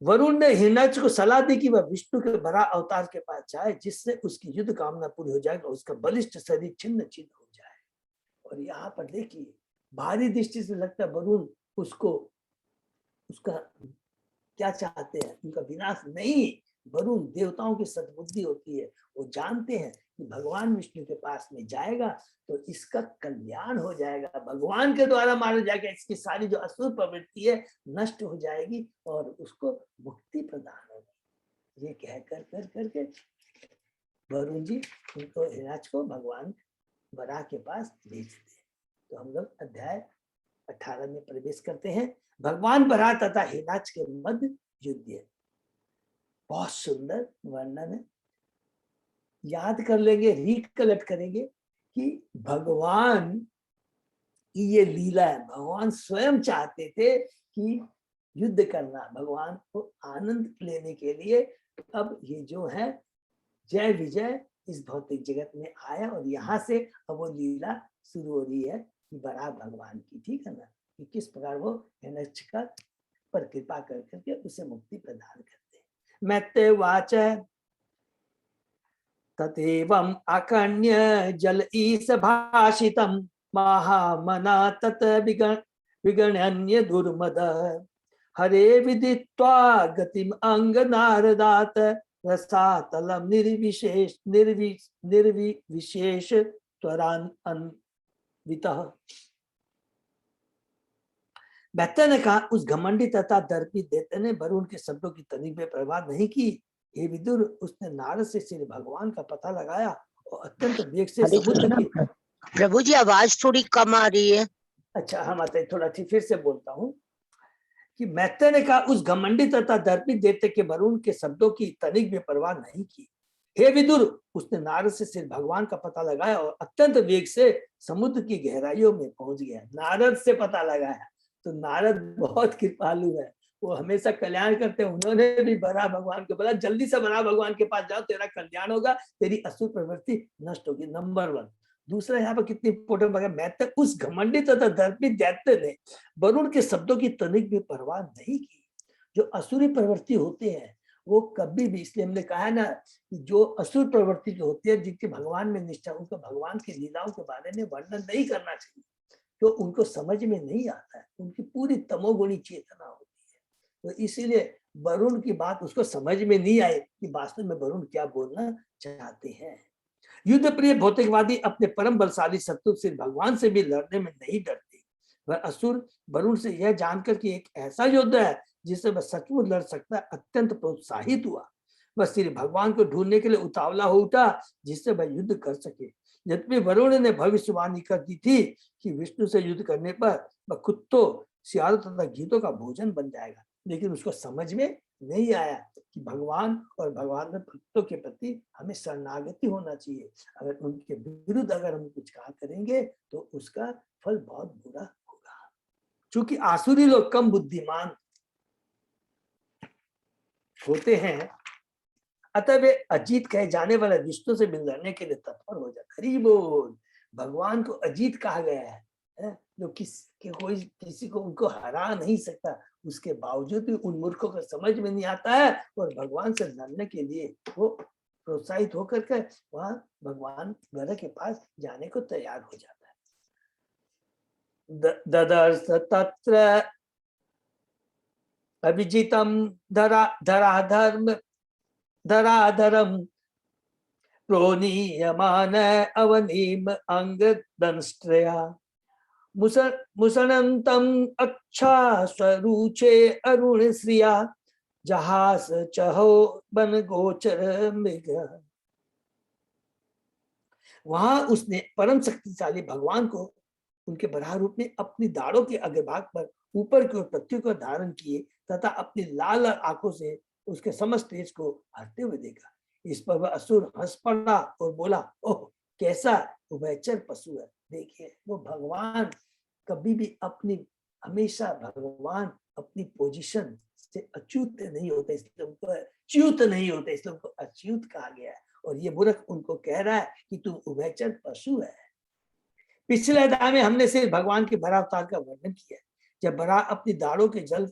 वरुण ने हिरण्याक्ष को सलाह दी कि वह विष्णु के बड़ा अवतार के पास जाए जिससे उसकी युद्ध कामना पूरी हो जाएगी और उसका बलिष्ठ शरीर छिन्न छिन्न हो जाए। और यहाँ पर देखिए भारी दृष्टि से लगता है वरुण उसका क्या चाहते हैं, उनका विनाश नहीं। वरुण देवताओं की सद्बुद्धि होती है। वो जानते हैं कि भगवान विष्णु के पास में जाएगा तो इसका कल्याण हो जाएगा, भगवान के द्वारा मारा जाएगा, इसकी सारी जो असुर प्रवृत्ति है नष्ट हो जाएगी और उसको मुक्ति प्रदान होगी। ये कह कर करके वरुण जी उनको हिरण्याक्ष को भगवान वराह के पास भेजते हैं। तो हम लोग अध्याय 18 में प्रवेश करते हैं। भगवान वराह तथा हिरण्याक्ष के मध्य युद्ध है। बहुत सुंदर वर्णन है। याद कर लेंगे, रिकलेक्ट करेंगे कि भगवान की ये लीला है। भगवान स्वयं चाहते थे कि युद्ध करना, भगवान को आनंद लेने के लिए अब ये जो है जय विजय इस भौतिक जगत में आया और यहाँ से अब वो लीला शुरू हो रही है कि वराह भगवान की, ठीक है ना, कि किस प्रकार वो हिरण्याक्ष का पर कृपा कर करके उसे मुक्ति प्रदान करते हैं। मैत्रेय वाच तथेवं आकर्ण्य जल ईश भाषितं महामना तत विगण्य दुर्मद हरे विदित्वा गतिम अंग नारदात रसातलम निर्विशेष त्वरान्वितः। मैत्रेय ने कहा उस घमंडी तथा दर्पी दैत्य ने वरुण के शब्दों की तनिक भी परवाह नहीं की। हे विदुर, उसने नारद से श्री भगवान का पता लगाया और अत्यंत वेग से समुद्र की। प्रभु जी आवाज थोड़ी कम आ रही है। अच्छा हम आते थोड़ा फिर से बोलता हूँ कि मैत्रेय ने कहा उस घमंडी तथा दर्पी दैत्य के वरुण के शब्दों की तनिक भी परवाह नहीं की। हे विदुर, उसने नारद से श्री भगवान का पता लगाया और अत्यंत वेग से समुद्र की गहराइयों में पहुंच गया। नारद से पता लगाया तो नारद बहुत कृपालु है, वो हमेशा कल्याण करते हैं। उन्होंने भी वराह भगवान को बोला जल्दी से वराह भगवान के पास जाओ, तेरा कल्याण होगा, तेरी असुर प्रवृत्ति नष्ट होगी। नंबर 1। दूसरा यहाँ पर कितनी इंपोर्टेंट बात है, मैत्रेय उस घमंडी तथा दर्पी दैत्य ने वरुण के शब्दों की तनिक भी परवाह नहीं की। जो असुरी प्रवृत्ति होते हैं वो कभी भी, इसलिए हमने कहा है ना कि जो असुर प्रवृत्ति की होती है जिनके भगवान में निष्ठा, उनको भगवान की लीलाओं के बारे में वर्णन नहीं करना चाहिए, तो उनको समझ में नहीं आता है। उनकी पूरी तमोगुणी चेतना होती है। तो इसीलिए वरुण की बात उसको समझ में नहीं आए कि वास्तव में वरुण क्या बोलना चाहते हैं। युद्ध प्रिय भौतिकवादी अपने परम बलशाली शत्रु श्री भगवान से भी लड़ने में नहीं डरते। वह असुर वरुण से यह जानकर कि एक ऐसा योद्धा है जिससे वह सचमुच लड़ सकता है अत्यंत प्रोत्साहित हुआ। वह श्री भगवान को ढूंढने के लिए उतावला हो उठा जिससे वह युद्ध कर सके। यद्यपि वरुण ने भविष्यवाणी कर दी थी कि विष्णु से युद्ध करने पर वह कुत्तों, सियारों तथा गीतों का भोजन बन जाएगा, लेकिन उसको समझ में नहीं आया कि भगवान और भगवान में भक्तों के प्रति हमें शरणागति होना चाहिए। अगर उनके विरुद्ध अगर हम कुछ काम करेंगे तो उसका फल बहुत बुरा होगा। चूंकि आसुरी लोग कम बुद्धिमान होते हैं, अतः वे अजीत कहे जाने वाले विष्णु से मिल लड़ने के लिए तत्पर हो जाते। हरि बोल। भगवान को अजीत कहा गया है, जो किसी को उनको हरा नहीं सकता, उसके बावजूद भी उन मूर्खों को समझ में नहीं आता है और भगवान से लड़ने के लिए वो प्रोत्साहित होकर के वहां भगवान वराह के पास जाने को तैयार हो जाता है। ददर्श तत्र अभिजितम धराधरम प्रोनीयमान अवनीम अंगदंष्ट्रया मुसनंतम अच्छा स्वरूचे अरुण श्रिया जहास चहो बन गोचर मृग। वहां उसने परम शक्तिशाली भगवान को उनके बराह रूप में अपनी दाढ़ों के अग्रभाग पर ऊपर की ओर पृथ्वी को धारण किए तथा अपनी लाल आंखों से उसके समस्त तेज को हरते हुए देखा। इस पर वह असुर हंस पड़ा और बोला, ओह कैसा उभयचर पशु है। देखिए वो भगवान कभी भी अपनी हमेशा भगवान अपनी पोजीशन से अच्युत नहीं होते, इसलिए उनको च्युत नहीं होते, इसलिए उनको अच्युत कहा गया है। और ये मूर्ख उनको कह रहा है कि तू उभयचर पशु है। पिछले अध्याय में हमने सिर्फ भगवान के बराह अवतार का वर्णन किया। जब बराह अपनी दाढ़ों के जल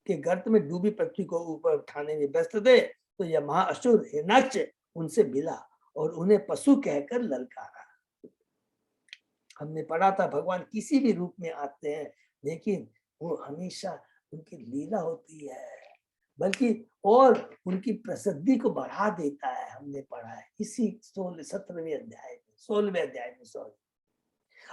के गर्त में डूबी पृथ्वी को ऊपर उठाने में व्यस्त थे तो यह महाअसुर हिरण्याक्ष उनसे मिला और उन्हें पशु कहकर ललकारा। हमने पढ़ा था भगवान किसी भी रूप में आते हैं, लेकिन वो हमेशा उनकी लीला होती है, बल्कि और उनकी प्रसिद्धि को बढ़ा देता है। हमने पढ़ा है इसी 17वें अध्याय में, 16वें अध्याय में। सॉरी,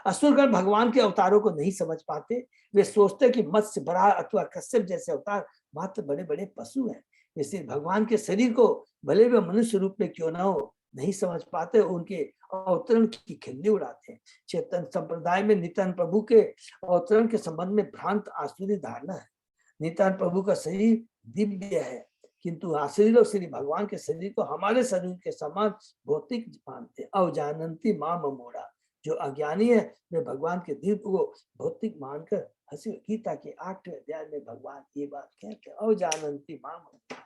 असुरगण भगवान के अवतारों को नहीं समझ पाते। वे सोचते कि मत्स्य, बराह अथवा कश्यप जैसे अवतार मात्र बड़े बड़े पशु हैं। इसलिए भगवान के शरीर को भले वे मनुष्य रूप में क्यों ना हो नहीं समझ पाते, उनके अवतरण की खिल्ली उड़ाते हैं। चेतन संप्रदाय में नित्यानंद प्रभु के अवतरण के संबंध में भ्रांत आसुरी धारणा है। नित्यानंद प्रभु का शरीर दिव्य है, किंतु आसुरी लोग श्री भगवान के शरीर को हमारे शरीर के समान भौतिक मानते। अवजानंती मां ममोड़ा, जो अज्ञानी है वे भगवान के दिव्य को भौतिक मानकर हंसी। गीता के 8वें अध्याय में भगवान ये बात कहते हैं, अवजानंती मां ममोड़ा।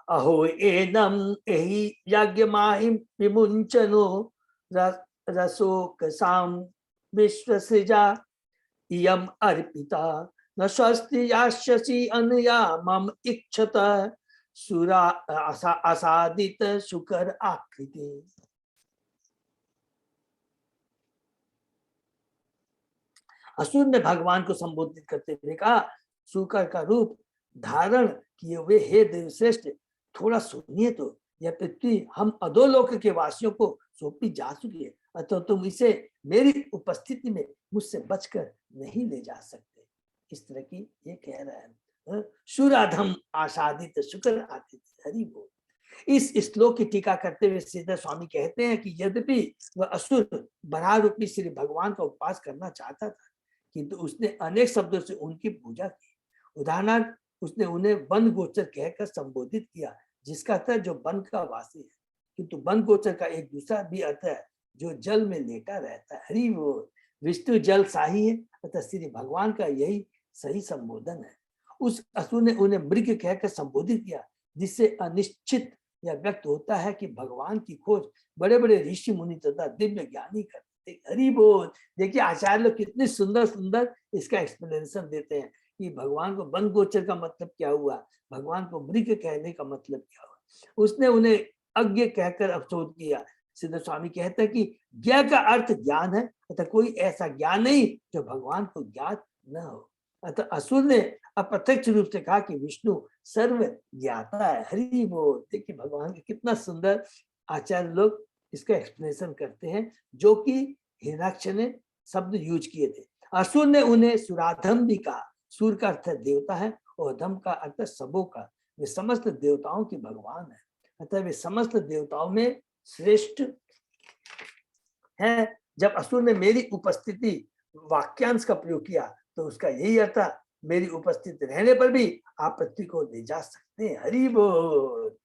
अहो एनम एहि यज्ञ माहिम विमुंचनो रसोक साम विश्वसृजा इयम अर्पिता न स्वस्ति यास्यसि अनया मम इच्छत सुरा असादित शुकर आकृति। असुर ने भगवान को संबोधित करते हुए कहा, शुकर का रूप धारण किए हुए हे देवश्रेष्ठ, थोड़ा सुनिए तो, यह पृथ्वी हम अधोलोक के वासियों को सौंपी जा चुकी है, अतः तुम इसे मेरी उपस्थिति में मुझसे बचकर नहीं ले जा सकते। इस तरह की ये कह रहा है। सुराधम आसादित शुक्र आदित्य, हरि बोल। इस श्लोक की टीका करते हुए श्रीधर स्वामी कहते हैं कि यद्यपि वह असुर बराह रूपी श्री भगवान का उपवास करना चाहता था, किंतु उसने अनेक शब्दों से उनकी पूजा की। उदाहरणार्थ उसने उन्हें वन गोचर कहकर संबोधित किया, जिसका अर्थ है जो वन का वासी है, किंतु वन गोचर का एक दूसरा भी अर्थ है जो जल में लेटा रहता है। हरि बोल। विष्णु जल साही है, अतः श्री भगवान का यही सही संबोधन है। उस असुर ने उन्हें मृग कहकर संबोधित किया, जिससे अनिश्चित यह व्यक्त होता है कि भगवान की खोज बड़े बड़े ऋषि मुनि तथा दिव्य ज्ञानी करते। हरि बोल। देखिए आचार्य लोग कितने सुंदर सुंदर इसका एक्सप्लेनेशन देते हैं कि भगवान को वन गोचर का मतलब क्या हुआ, भगवान को मृग कहने का मतलब क्या हुआ। उसने उन्हें अज्ञ कहकर अवशोध किया। सिद्ध स्वामी कहते हैं कि ज्ञ का अर्थ ज्ञान है, अतः कोई ऐसा ज्ञान नहीं जो भगवान को ज्ञात न हो। अतः असुर ने अप्रत्यक्ष रूप से कहा कि विष्णु सर्व ज्ञाता है। हरि बोल। देखिए भगवान के कितना सुंदर आचार्य लोग इसका एक्सप्लेनेशन करते हैं, जो कि हिरण्याक्ष ने शब्द यूज किए थे। असुर ने उन्हें सुराधम भी कहा। सूर का अर्थ देवता है और धम का अर्थ सबों का। वे समस्त देवताओं के भगवान है, अतः वे समस्त देवताओं में श्रेष्ठ है। जब असुर ने मेरी उपस्थिति वाक्यांश का प्रयोग किया तो उसका यही अर्थ था, मेरी उपस्थिति रहने पर भी आप पृथ्वी को ले जा सकते हैं। हरि बोल।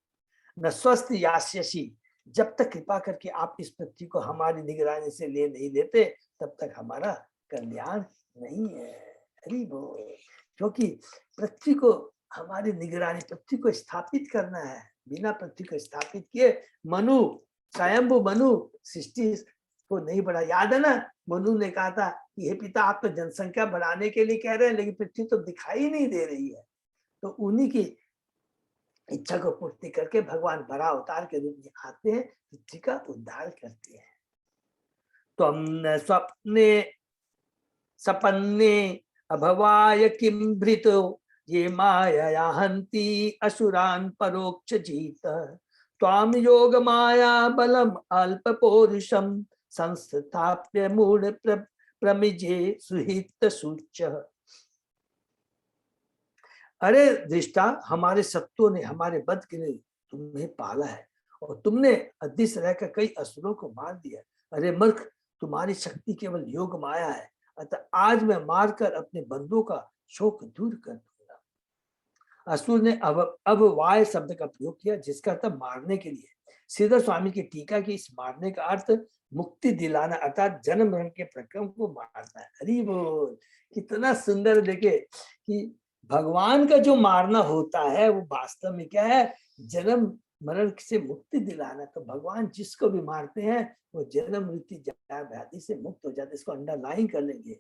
न स्वस्थ यास्यसि, जब तक कृपा करके आप इस पृथ्वी को हमारी निगरानी से ले नहीं लेते तब तक हमारा कल्याण नहीं है। हरि बोल। क्योंकि पृथ्वी को हमारी निगरानी, पृथ्वी को स्थापित करना है। बिना पृथ्वी को स्थापित किए मनु, स्वयंभू मनु सृष्टि को नहीं बढ़ा। याद है ना, मनु ने कहा था कि हे पिता, आप तो जनसंख्या बढ़ाने के लिए कह रहे हैं, लेकिन पृथ्वी तो दिखाई नहीं दे रही है। तो उन्हीं की इच्छा को पूर्ति करके भगवान बड़ा अवतार के रूप में आते हैं, पृथ्वी का उद्धार करते हैं। तो हम स्वप्ने सपन्ने अभवाय किम भृतो ये माया हंती असुरान परोक्ष जीत त्वाम योग माया बलम अल्प पौरुषम संस्थाप्य मूढ़ प्रमिजे सुहित सूच। अरे दृष्टा, हमारे सत्तों ने, हमारे बद के ने तुम्हें पाला है और तुमने अदृश्य रहकर कई असुरों को मार दिया। अरे मूर्ख, तुम्हारी शक्ति केवल योग माया है, अतः आज मैं मारकर अपने बंदों का शोक दूर कर दूंगा। असुर ने अब वाय शब्द का प्रयोग किया, जिसका अर्थ मारने के लिए। श्रीधर स्वामी की टीका की इस मारने का अर्थ मुक्ति दिलाना अर्थात जन्म मरण के प्रक्रम को मारना है। हरि बोल, कितना सुंदर। देखे कि भगवान का जो मारना होता है वो वास्तव में क्या है, जन्म मरण से मुक्ति दिलाना। तो भगवान जिसको भी मारते हैं वो जन्म मृत्यु जरा व्याधि से मुक्त हो जाते। इसको अंडरलाइन कर लेंगे।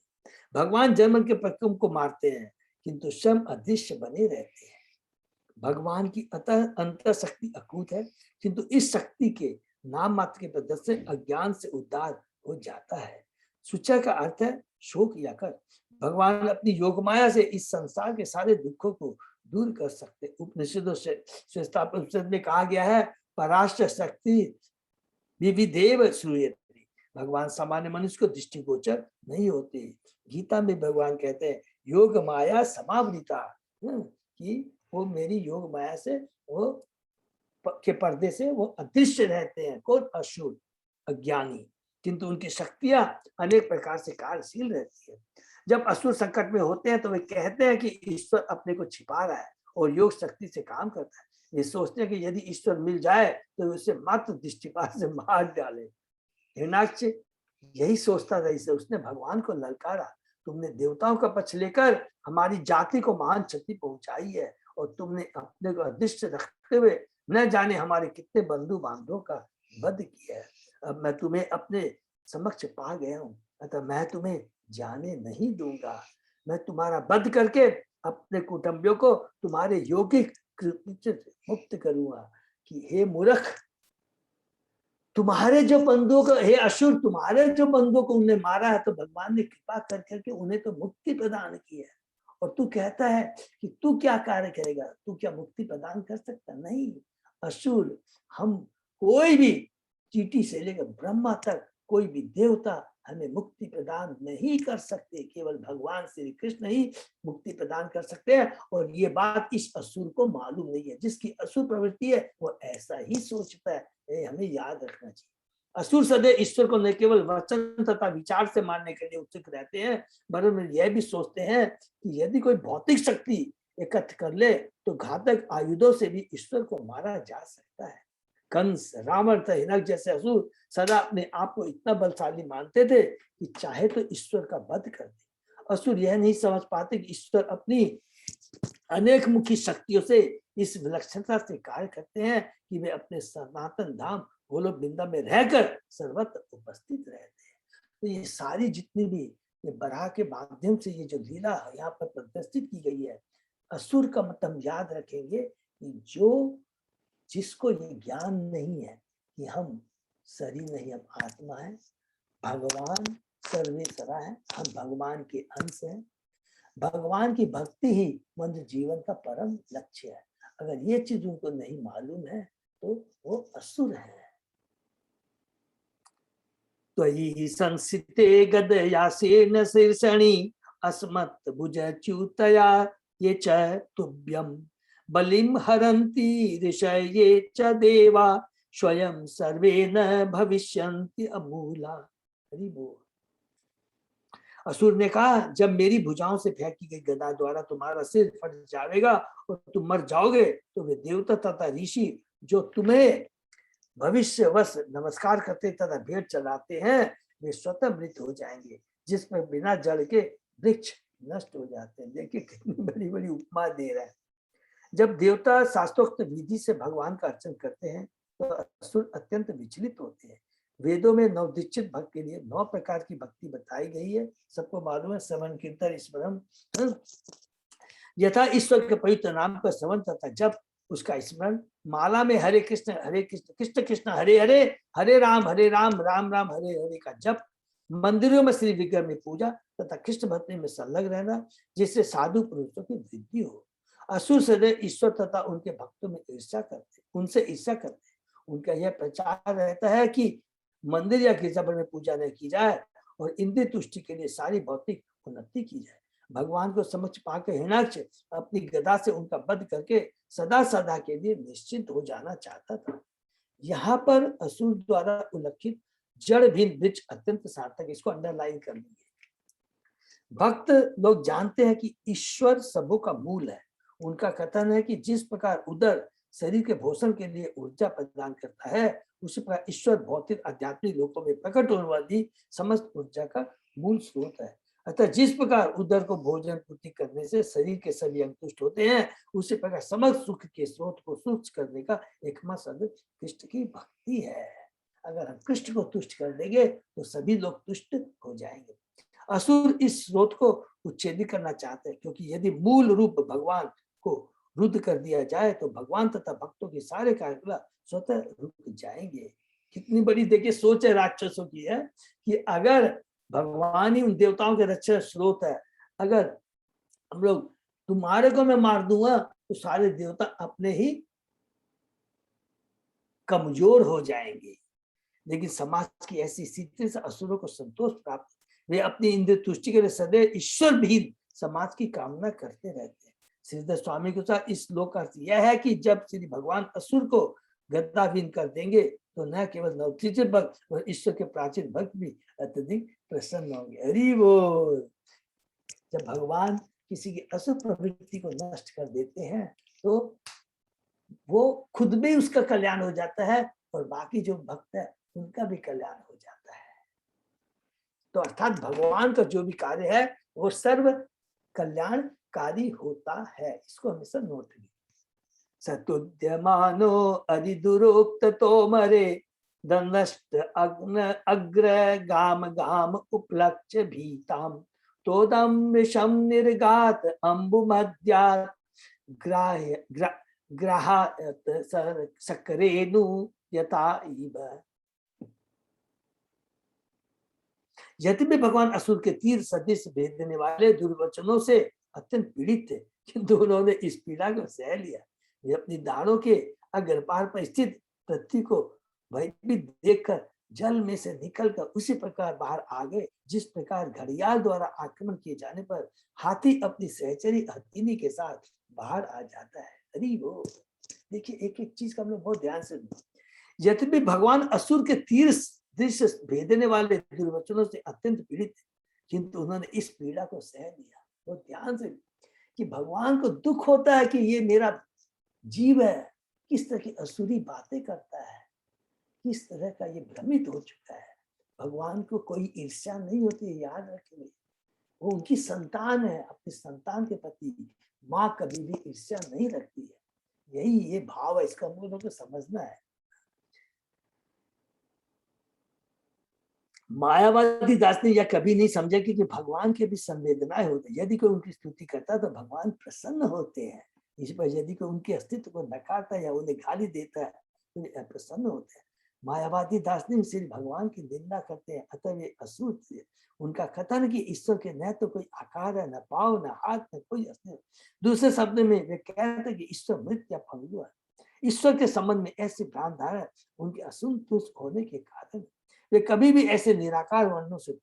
भगवान जन्म के प्रक्रम को मारते हैं किंतु स्वयं अदृश्य बने रहते हैं। भगवान की अंतर शक्ति अकूत है, किंतु इस शक्ति के नाम मात्र के प्रदर्शन से अज्ञान से उद्धार हो जाता है। सुचा का अर्थ है शोक या कर। भगवान अपनी योग माया से इस संसार के सारे दुखों को दूर कर सकते। उपनिषदों से उपनिषद में कहा गया है, पराशर शक्ति विविधेव श्रूयते। भगवान सामान्य मनुष्य को दृष्टिगोचर नहीं होते। गीता में भगवान कहते हैं योग माया समावृता, कि वो मेरी योग माया से वो के पर्दे से वो अदृश्य रहते हैं। कौन? असुर, अज्ञानी, किंतु उनकी शक्तियां अनेक प्रकार से कार्यशील रहती है। जब असुर संकट में होते हैं तो वे कहते हैं कि ईश्वर अपने को छिपा रहा है और योग शक्ति से काम करता है। वे सोचते हैं कि यदि ईश्वर मिल जाए तो उसे मात्र दृष्टिपात से मार डाले। हिरण्याक्ष यही सोचता था, इसे उसने भगवान को ललकारा, तुमने देवताओं का पक्ष लेकर हमारी जाति को महान क्षति पहुंचाई है और तुमने अपने को अदृश्य रखते हुए न जाने हमारे कितने बंधु बांधवों का वध किया है। अब मैं तुम्हें अपने समक्ष पा गया हूँ, अतः मैं तुम्हें जाने नहीं दूंगा। मैं तुम्हारा वध करके अपने कुटुंबियों को तुम्हारे यौगिक कृत्य से मुक्त करूंगा। कि हे मूर्ख, तुम्हारे जो बंधुओं को, हे असुर, तुम्हारे जो बंधुओं को उन्हें मारा है तो भगवान ने कृपा कर करके उन्हें तो मुक्ति प्रदान की है। और तू कहता है कि तू क्या कार्य करेगा, तू क्या मुक्ति प्रदान कर सकता? नहीं असुर, हम कोई भी चींटी से लेकर ब्रह्मा तक कोई भी देवता हमें मुक्ति प्रदान नहीं कर सकते। केवल भगवान श्री कृष्ण ही मुक्ति प्रदान कर सकते हैं। और ये बात इस असुर को मालूम नहीं है। जिसकी असुर प्रवृत्ति है वो ऐसा ही सोचता है। ये हमें याद रखना चाहिए। असुर सदैव ईश्वर को न केवल वचन तथा विचार से मानने के लिए उत्सुक रहते हैं, बल्कि यह भी सोचते हैं कि यदि कोई भौतिक शक्ति एकत्र कर ले तो घातक आयुधों से भी ईश्वर को मारा जा सकता है। कंस, रावण, हिरण्य जैसे असुर सदा अपने आप को इतना बलशाली मानते थे कि चाहे तो ईश्वर का वध कर दे। असुर यह नहीं समझ पाते कि ईश्वर अपनी अनेक मुखी शक्तियों से इस विलक्षणता से कार्य करते हैं कि वे अपने सनातन धाम गोलोक वृंदा में रहकर सर्वत्र उपस्थित रहते हैं। तो ये सारी जितनी भी ये बराह के माध्यम से ये जो लीला यहाँ पर प्रदर्शित की गई है, असुर का मतलब याद रखेंगे कि जो जिसको ये ज्ञान नहीं है कि हम शरीर नहीं, हम आत्मा है, भगवान सर्वेश्वरा है, हम भगवान के अंश हैं, भगवान की भक्ति ही मंद जीवन का परम लक्ष्य है। अगर ये चीज उनको नहीं मालूम है तो वो असुर है। त्वयि संसिते गदयासेन शीर्षणि अस्मत् भुजच्युतया ये च तुभ्यं बलिं हरन्ति ऋषये च देवा स्वयं सर्वे न भविष्यन्ति अमूला। हरि बोल। असुर ने कहा, जब मेरी भुजाओं से फेंकी गई गदा द्वारा तुम्हारा सिर फट जाएगा और तुम मर जाओगे तो वे देवता तथा ऋषि जो तुम्हें भविष्यवश नमस्कार करते तथा भेंट चलाते हैं वे स्वतः मृत हो जाएंगे, जिसमें बिना जल के वृक्ष नष्ट हो जाते हैं। देखिए कितनी बड़ी बड़ी उपमा दे रहा है। जब देवता शास्त्रोक्त विधि से भगवान का अर्चन करते हैं तो असुर अत्यंत विचलित होते हैं। वेदों में नवदीक्षित भक्त के लिए 9 प्रकार की भक्ति बताई गई है, सबको मालूम है। श्रवण, कीर्तन, स्मरण, यथा ईश्वर के पवित्र नाम का श्रवण तथा जब उसका स्मरण, माला में हरे कृष्ण कृष्ण कृष्ण हरे हरे, हरे राम राम राम हरे हरे का जप, मंदिरों में श्री विग्रह में पूजा तथा कृष्ण भक्ति में संलग्न रहना, जिससे साधु पुरुषों की वृद्धि हो। असुर सदैव ईश्वर तथा उनके भक्तों में ईर्ष्या करते, उनसे ईर्ष्या करते, उनका यह प्रचार रहता है कि मंदिर या गिरजाघर में पूजा न की जाए और इंद्रिय तुष्टि के लिए सारी भौतिक उन्नति की जाए। भगवान को समझ पाकर हिरण्याक्ष अपनी गदा से उनका वध करके सदा सदा के लिए निश्चिंत हो जाना चाहता था। यहाँ पर असुर द्वारा उल्लेखित जड़ भिन्न वृक्ष अत्यंत सार्थक, इसको अंडरलाइन कर लीजिए। भक्त लोग जानते हैं कि ईश्वर सबों का मूल है। उनका कथन है कि जिस प्रकार उदर शरीर के पोषण के लिए ऊर्जा प्रदान करता है, उसी प्रकार ईश्वर भौतिक आध्यात्मिक लोकों में प्रकट होने वाली समस्त ऊर्जा का मूल स्रोत है। अतः जिस प्रकार उदर को भोजन पूर्ति करने से शरीर के सभी अंग तुष्ट होते हैं, उसी प्रकार समस्त सुख के स्रोत को तुष्ट करने का एकमात्र साधन कृष्ण की भक्ति है। अगर हम कृष्ण को तुष्ट कर देंगे तो सभी लोग तुष्ट हो जाएंगे। असुर इस स्रोत को उच्छेदित करना चाहते हैं, क्योंकि यदि मूल रूप भगवान को रुद्ध कर दिया जाए तो भगवान तथा भक्तों के सारे कार्यकलाप स्वतः रुक जाएंगे। कितनी बड़ी देखिए सोच है राक्षसों की है कि अगर भगवान ही उन देवताओं के रक्षक स्रोत है, अगर हम लोग तुम्हारे को मैं मार दूंगा तो सारे देवता अपने ही कमजोर हो जाएंगे। लेकिन समाज की ऐसी स्थिति से असुरों को संतोष प्राप्त, वे अपनी इंद्रिय तुष्टि के लिए सदैव ईश्वर भी समाज की कामना करते रहते हैं। श्रीधर स्वामी के साथ इस श्लोक का अर्थ यह है कि जब श्री भगवान असुर को गद्दाहीन कर देंगे तो न केवल नवतीर्थ भक्त और ईश्वर के प्राचीन भक्त भी अत्यधिक प्रसन्न होंगे। हरि बोल। जब भगवान किसी की असुर प्रवृत्ति को नष्ट कर देते हैं तो वो खुद भी उसका कल्याण हो जाता है और बाकी जो भक्त है उनका भी कल्याण हो जाता है। तो अर्थात भगवान का जो भी कार्य है वो सर्व कल्याणकारी होता है। इसको हमेशा नोट कीजिए। सतुद्यमानो अधिदुरोक्त तोमरे दंडष्ट अग्र गाम गाम उपलक्ष्य भीताम तोदम विषम निर्गात अम्बुमध्यात् ग्राह्य ग्रहात सक्रेनु यथा इव। यदि भी भगवान असुर के तीर सदृश भेदने वाले दुर्वचनों से अत्यंत पीड़ित थे, किंतु उन्होंने इस पीड़ा को सह लिया। वे अपनी दाढ़ों के अग्रपार पर स्थित पृथ्वी को भयभीत देखकर जल में से निकलकर उसी प्रकार बाहर आ गए, जिस प्रकार घड़ियाल द्वारा आक्रमण किए जाने पर हाथी अपनी सहचरी हथिनी के साथ बाहर आ जाता है। अरे वो देखिए, एक एक चीज का हम लोग बहुत ध्यान से। यदि भी भगवान असुर के तीर दृश्य भेदने वाले दुर्वचनों से अत्यंत पीड़ित थे, किंतु उन्होंने इस पीड़ा को सह लिया। वो ध्यान से कि भगवान को दुख होता है कि ये मेरा जीव है, किस तरह की असुरी बातें करता है, किस तरह का ये भ्रमित हो चुका है। भगवान को कोई ईर्ष्या नहीं होती है, याद रखिए। वो उनकी संतान है, अपनी संतान के प्रति माँ कभी भी ईर्ष्या नहीं रखती है। यही ये भाव है, इसका हम लोगों को समझना है। मायावादी दास ने यह कभी नहीं समझा कि भगवान के भी संवेदनाएं होती है। यदि कोई उनकी स्तुति करता है तो भगवान प्रसन्न होते हैं। इस पर यदि कोई उनके अस्तित्व को नकारता है या उन्हें गाली देता है तो वे अप्रसन्न होते हैं। मायावादी दार्शनिक श्री भगवान की निंदा करते हैं, अतः वे असुर थे। उनका कथन है कि ईश्वर के न तो कोई आकार है, न पाव, न हाथ, न कोई अस्तित्व। दूसरे शब्द में वे कहते हैं कि ईश्वर मृत या भंगुर है। ईश्वर के संबंध में ऐसी भ्रांत धारणा उनके असंतुष्ट होने के कारण वे कभी भी ऐसे निराकार वर्णों से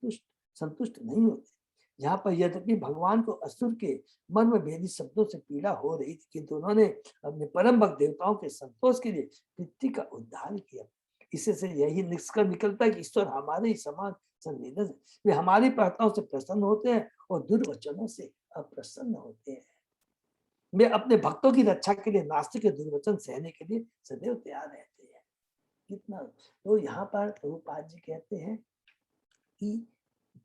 संतुष्ट नहीं होते। यहाँ पर यद्यपि भगवान को असुर के मर्म भेदी शब्दों से पीड़ा हो रही थी, किंतु उन्होंने अपने परम भक्त देवताओं के संतोष के लिए पृथ्वी का उद्धार किया। इससे से यही निष्कर्ष निकलता है कि ईश्वर हमारे ही समान संवेदनशील, वे हमारी प्रार्थनाओं से प्रसन्न होते हैं और दुर्वचनों से अप्रसन्न होते हैं। वे अपने भक्तों की रक्षा के लिए नास्तिक के दुर्वचन सहने के लिए सदैव तैयार रहते हैं। कितना तो यहाँ पर प्रभुपाद जी कहते हैं कि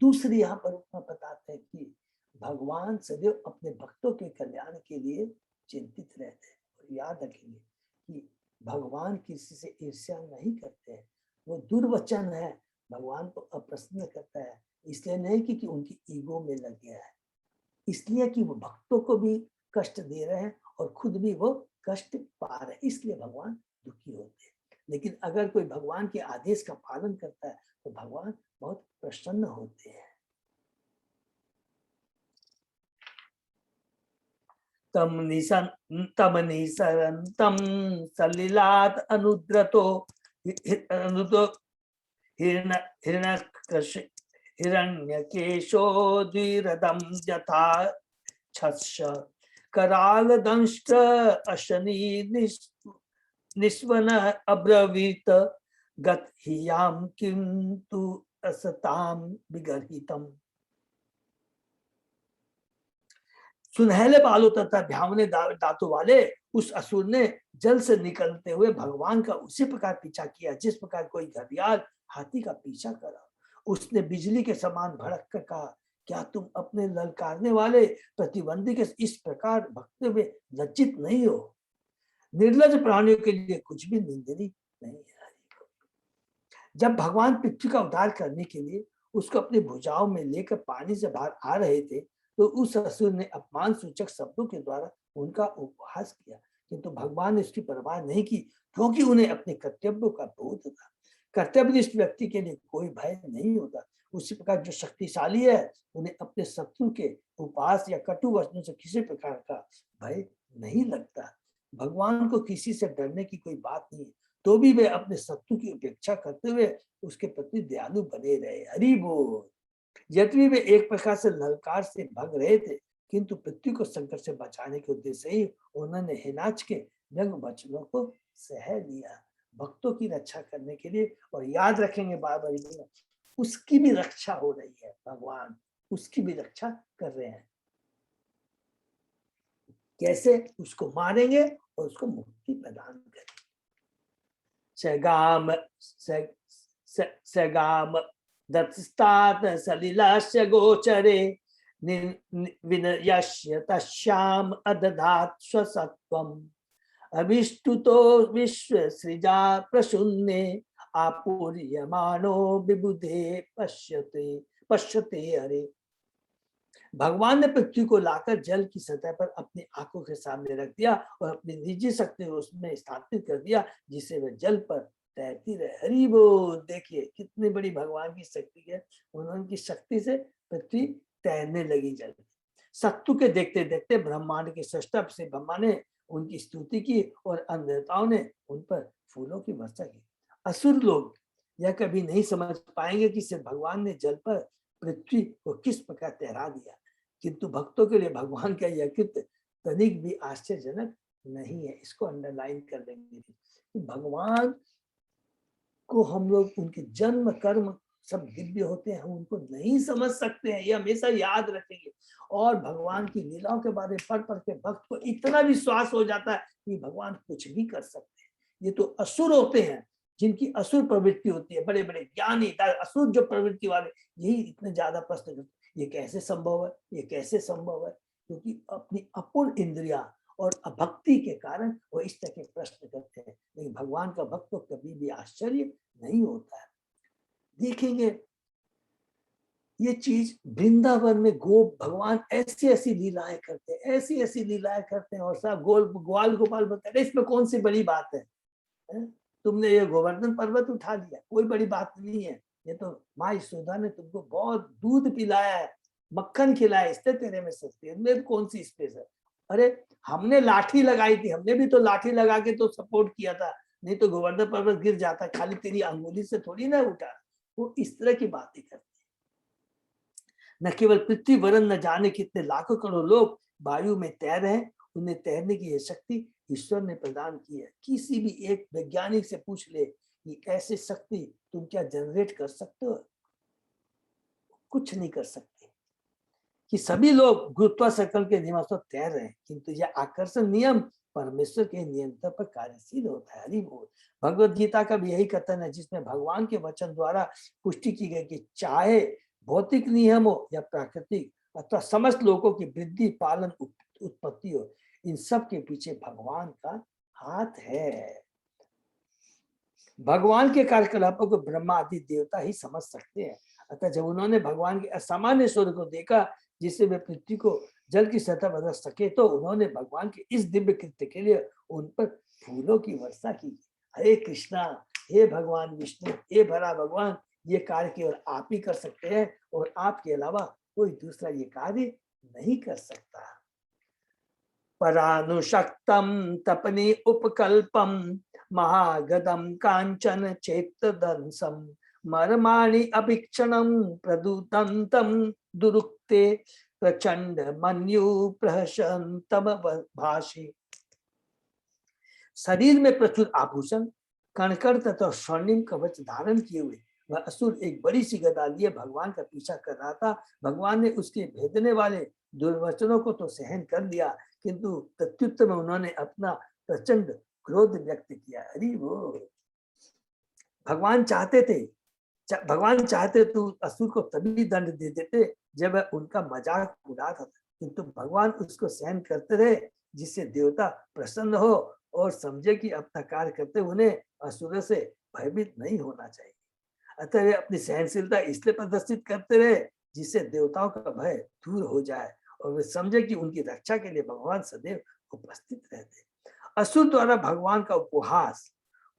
दूसरी यहाँ पर बताते हैं कि भगवान सदैव अपने भक्तों के कल्याण के लिए चिंतित रहते हैं। और याद रखेंगे कि भगवान किसी से ईर्ष्या नहीं करते हैं। वो दुर्वचन है, भगवान को अप्रसन्न करता है, इसलिए नहीं कि उनकी ईगो में लग गया है, इसलिए कि वो भक्तों को भी कष्ट दे रहे हैं और खुद भी वो कष्ट पा रहे हैं, इसलिए भगवान दुखी होते हैं। लेकिन अगर कोई भगवान के आदेश का पालन करता है तो भगवान बहुत प्रसन्न होते हैं। तम निसरंतम सलिलात अनुद्रतो हिरण्यकेशो द्विरदं यथा छस्य कराल दंष्ट अशनी निस्वन अब्रवीत गत हियाम किंतु असताम विगर्हितम। सुनहले बालों तथा भ्यावने दांतों वाले उस असुर ने जल से निकलते हुए भगवान का उसी प्रकार पीछा किया जिस प्रकार कोई घड़ियाल हाथी का पीछा करा। उसने बिजली के समान भड़क कर कहा, क्या तुम अपने ललकारने वाले प्रतिद्वंदी के इस प्रकार भगते हुए लज्जित नहीं हो? निर्लज प्राणियों के लिए कुछ भी निंदनीय नहीं है। जब भगवान पृथ्वी का उद्धार करने के लिए उसको अपनी भुजाओं में लेकर पानी से बाहर आ रहे थे तो उस असुर ने अपमान सूचक शब्दों के द्वारा उनका उपहास किया, किंतु भगवान ने इसकी परवाह नहीं की क्योंकि उन्हें अपने कर्तव्यों का बोध था। कर्तव्यनिष्ठ व्यक्ति के लिए कोई भय नहीं होता। उसी प्रकार जो शक्तिशाली है उन्हें अपने शत्रु के उपहास या कटु वचनों से किसी प्रकार का भय नहीं लगता। भगवान को किसी से डरने की कोई बात नहीं, तो भी वे अपने शत्रु की उपेक्षा करते हुए उसके प्रति दयालु बने रहे। हरि बोल। यद्यपि वे एक प्रकार से ललकार से भग रहे थे, किंतु पृथ्वी को संकट से बचाने के उद्देश्य ही उन्होंने हिनाच के व्यंग वचनों को सह लिया, भक्तों की रक्षा करने के लिए। और याद रखेंगे बार बार, उसकी भी रक्षा हो रही है, भगवान उसकी भी रक्षा कर रहे हैं। कैसे? उसको मारेंगे और उसको मुक्ति प्रदान करेंगे। सगाम दत्स्तात सलिलास्य गोचरे विनयस्य तस्याम अदधात् स्वसत्वम् अविष्टुतो विश्व सृजा प्रशून्ये आपूर्यमानो विबुधे पश्यते हरे। भगवान ने पृथ्वी को लाकर जल की सतह पर अपनी आंखों के सामने रख दिया और अपनी निजी शक्ति उसमें स्थापित कर दिया, जिससे वह जल पर तैरती रहे। हरि बोल। देखिए कितनी बड़ी भगवान की शक्ति है। उनकी शक्ति से पृथ्वी तैरने लगी जल। शत्रु के देखते देखते ब्रह्मांड के सृष्टा से ब्रह्मा ने उनकी स्तुति की और देवताओं ने उन पर फूलों की वर्षा की। असुर लोग यह कभी नहीं समझ पाएंगे कि सिर्फ भगवान ने जल पर पृथ्वी को किस प्रकार तैरा दिया, किंतु भक्तों के लिए भगवान का यह कृत्य तनिक भी आश्चर्यजनक नहीं है। इसको अंडरलाइन कर देंगे। भगवान को हम लोग उनके जन्म कर्म सब दिव्य होते हैं, हम उनको नहीं समझ सकते हैं, ये हमेशा याद रखेंगे। और भगवान की लीलाओं के बारे में पढ़ पढ़ के भक्त को इतना विश्वास हो जाता है कि भगवान कुछ भी कर सकते हैं। ये तो असुर होते हैं जिनकी असुर प्रवृत्ति होती है, बड़े बड़े ज्ञानी असुर जो प्रवृत्ति वाले, यही इतने ज्यादा प्रश्न करते, ये कैसे संभव है, ये कैसे संभव है? क्योंकि अपनी अपूर्ण इंद्रिया और अभक्ति के कारण वो इस तरह के प्रश्न करते हैं। लेकिन भगवान का भक्त को कभी भी आश्चर्य नहीं होता है। देखेंगे ये चीज वृंदावन में गोप भगवान ऐसी ऐसी लीलाएं करते हैं, ऐसी ऐसी लीलाएं करते हैं और सब ग्वाल गोपाल बताते हैं, इसमें कौन सी बड़ी बात है? तुमने ये गोवर्धन पर्वत उठा लिया, कोई बड़ी बात नहीं है। ये तो माँ यशोदा ने तुमको बहुत दूध पिलाया है, मक्खन खिलाया, इससे तेरे में शक्ति है, इसमें कौन सी स्पेस है? अरे हमने लाठी लगाई थी, हमने भी तो लाठी लगा के तो सपोर्ट किया था, नहीं तो गोवर्धन पर्वत गिर जाता, खाली तेरी अंगुली से थोड़ी ना उठा। वो इस तरह की बातें करते हैं। न केवल पृथ्वी वरन न जाने कितने लाखों करोड़ लोग वायु में तैर रहे हैं, उन्हें तैरने की यह शक्ति ईश्वर ने प्रदान की है। किसी भी एक वैज्ञानिक से पूछ ले कि ऐसी शक्ति तुम क्या जनरेट कर सकते हो? कुछ नहीं कर सकते। कि सभी लोग गुरुत्वाकर्षण के नियम से तैर रहे हैं, किंतु यह आकर्षण नियम परमेश्वर के नियंत्रण पर कार्यशील होता है। हरि बोल। भगवत गीता का भी यही कथन है, जिसमें भगवान के वचन द्वारा पुष्टि की गई कि चाहे भौतिक नियम हो या प्राकृतिक अथवा समस्त लोगों की वृद्धि पालन उत्पत्ति हो, इन सब के पीछे भगवान का हाथ है। भगवान के कार्यकलापों को ब्रह्मा आदि देवता ही समझ सकते हैं। अतः जब उन्होंने भगवान के असामान्य स्वरूप को देखा, जिससे वे पृथ्वी को जल की सतह बदल सके, तो उन्होंने भगवान के इस दिव्य कृत्य के लिए उन पर फूलों की वर्षा की। हरे कृष्णा, हे भगवान विष्णु, हे भरा भगवान, ये कार्य केवल आप ही कर सकते हैं और आपके अलावा कोई दूसरा ये कार्य नहीं कर सकता। परानुशक्तम तपनी उपकल्पम महागदम कांचन चेतदंसम मर्माणि अभिक्षणम प्रदूतंतम दुरुक्ते प्रचंड मन्यु प्रहसंतम भाषे। शरीर में प्रचुर आभूषण, कणकण तथा स्वर्णिम कवच धारण किए हुए वह असुर एक बड़ी सी गदा लिए भगवान का पीछा कर रहा था। भगवान ने उसके भेदने वाले दुर्वचनों को तो सहन कर लिया, किंतु प्रत्युत्तर में उन्होंने अपना प्रचंड क्रोध व्यक्त किया। अरे वो भगवान चाहते तो असुर को तभी दंड दे देते जब वह उनका मजाक उड़ाता था, किंतु भगवान उसको सहन करते रहे, जिससे देवता प्रसन्न हो और समझे कि अपना कार्य करते उन्हें असुरों से भयभीत नहीं होना चाहिए। अतः वे अपनी सहनशीलता इसलिए प्रदर्शित करते रहे जिससे देवताओं का भय दूर हो जाए और वे समझे कि उनकी रक्षा के लिए भगवान सदैव उपस्थित रहते। असुर द्वारा भगवान का उपहास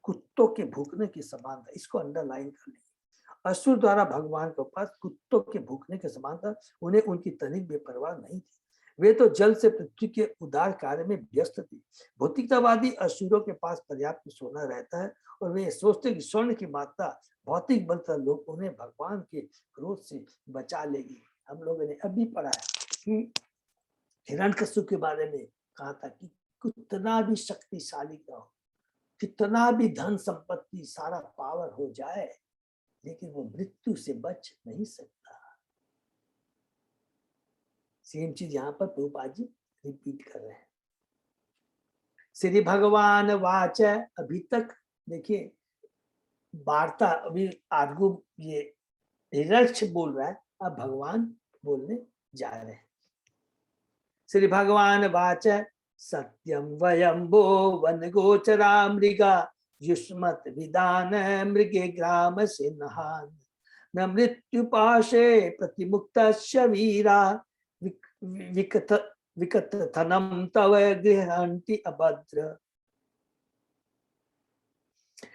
कुत्तों के भूखने के समान था। इसको अंडरलाइन कर लीजिए। असुर द्वारा भगवान के पास कुत्तों के भूखने के समान था। उन्हें उनकी तनिक बेपरवाह नहीं थी। वे तो जल से पृथ्वी के उदार कार्य में व्यस्त थे। भौतिकतावादी असुरों के पास पर्याप्त सोना रहता है और वे सोचते कि स्वर्ण की मात्रा भौतिक बल का लोग उन्हें भगवान के क्रोध से बचा लेगी। हम लोगों ने अभी पढ़ा है कि हिरण्यकश्यप के बारे में कहा था कि कितना भी शक्तिशाली का हो, कितना भी धन संपत्ति सारा पावर हो जाए, लेकिन वो मृत्यु से बच नहीं सकता। सेम चीज यहाँ पर प्रभुपाद जी रिपीट कर रहे हैं। श्री भगवान वाच, अभी तक देखिए वार्ता अभी आर्गु ये हिरण्यक्ष बोल रहा है, अब भगवान बोलने जा रहे हैं। श्री भगवान वाच, सत्यम वयं वो वन गोचरा मृगा युष्मत विदान मृगे ग्राम सिंहान न मृत्यु पाशे प्रतिमुक्तस्य वीरा विकथनम तव गृहंति अभद्र।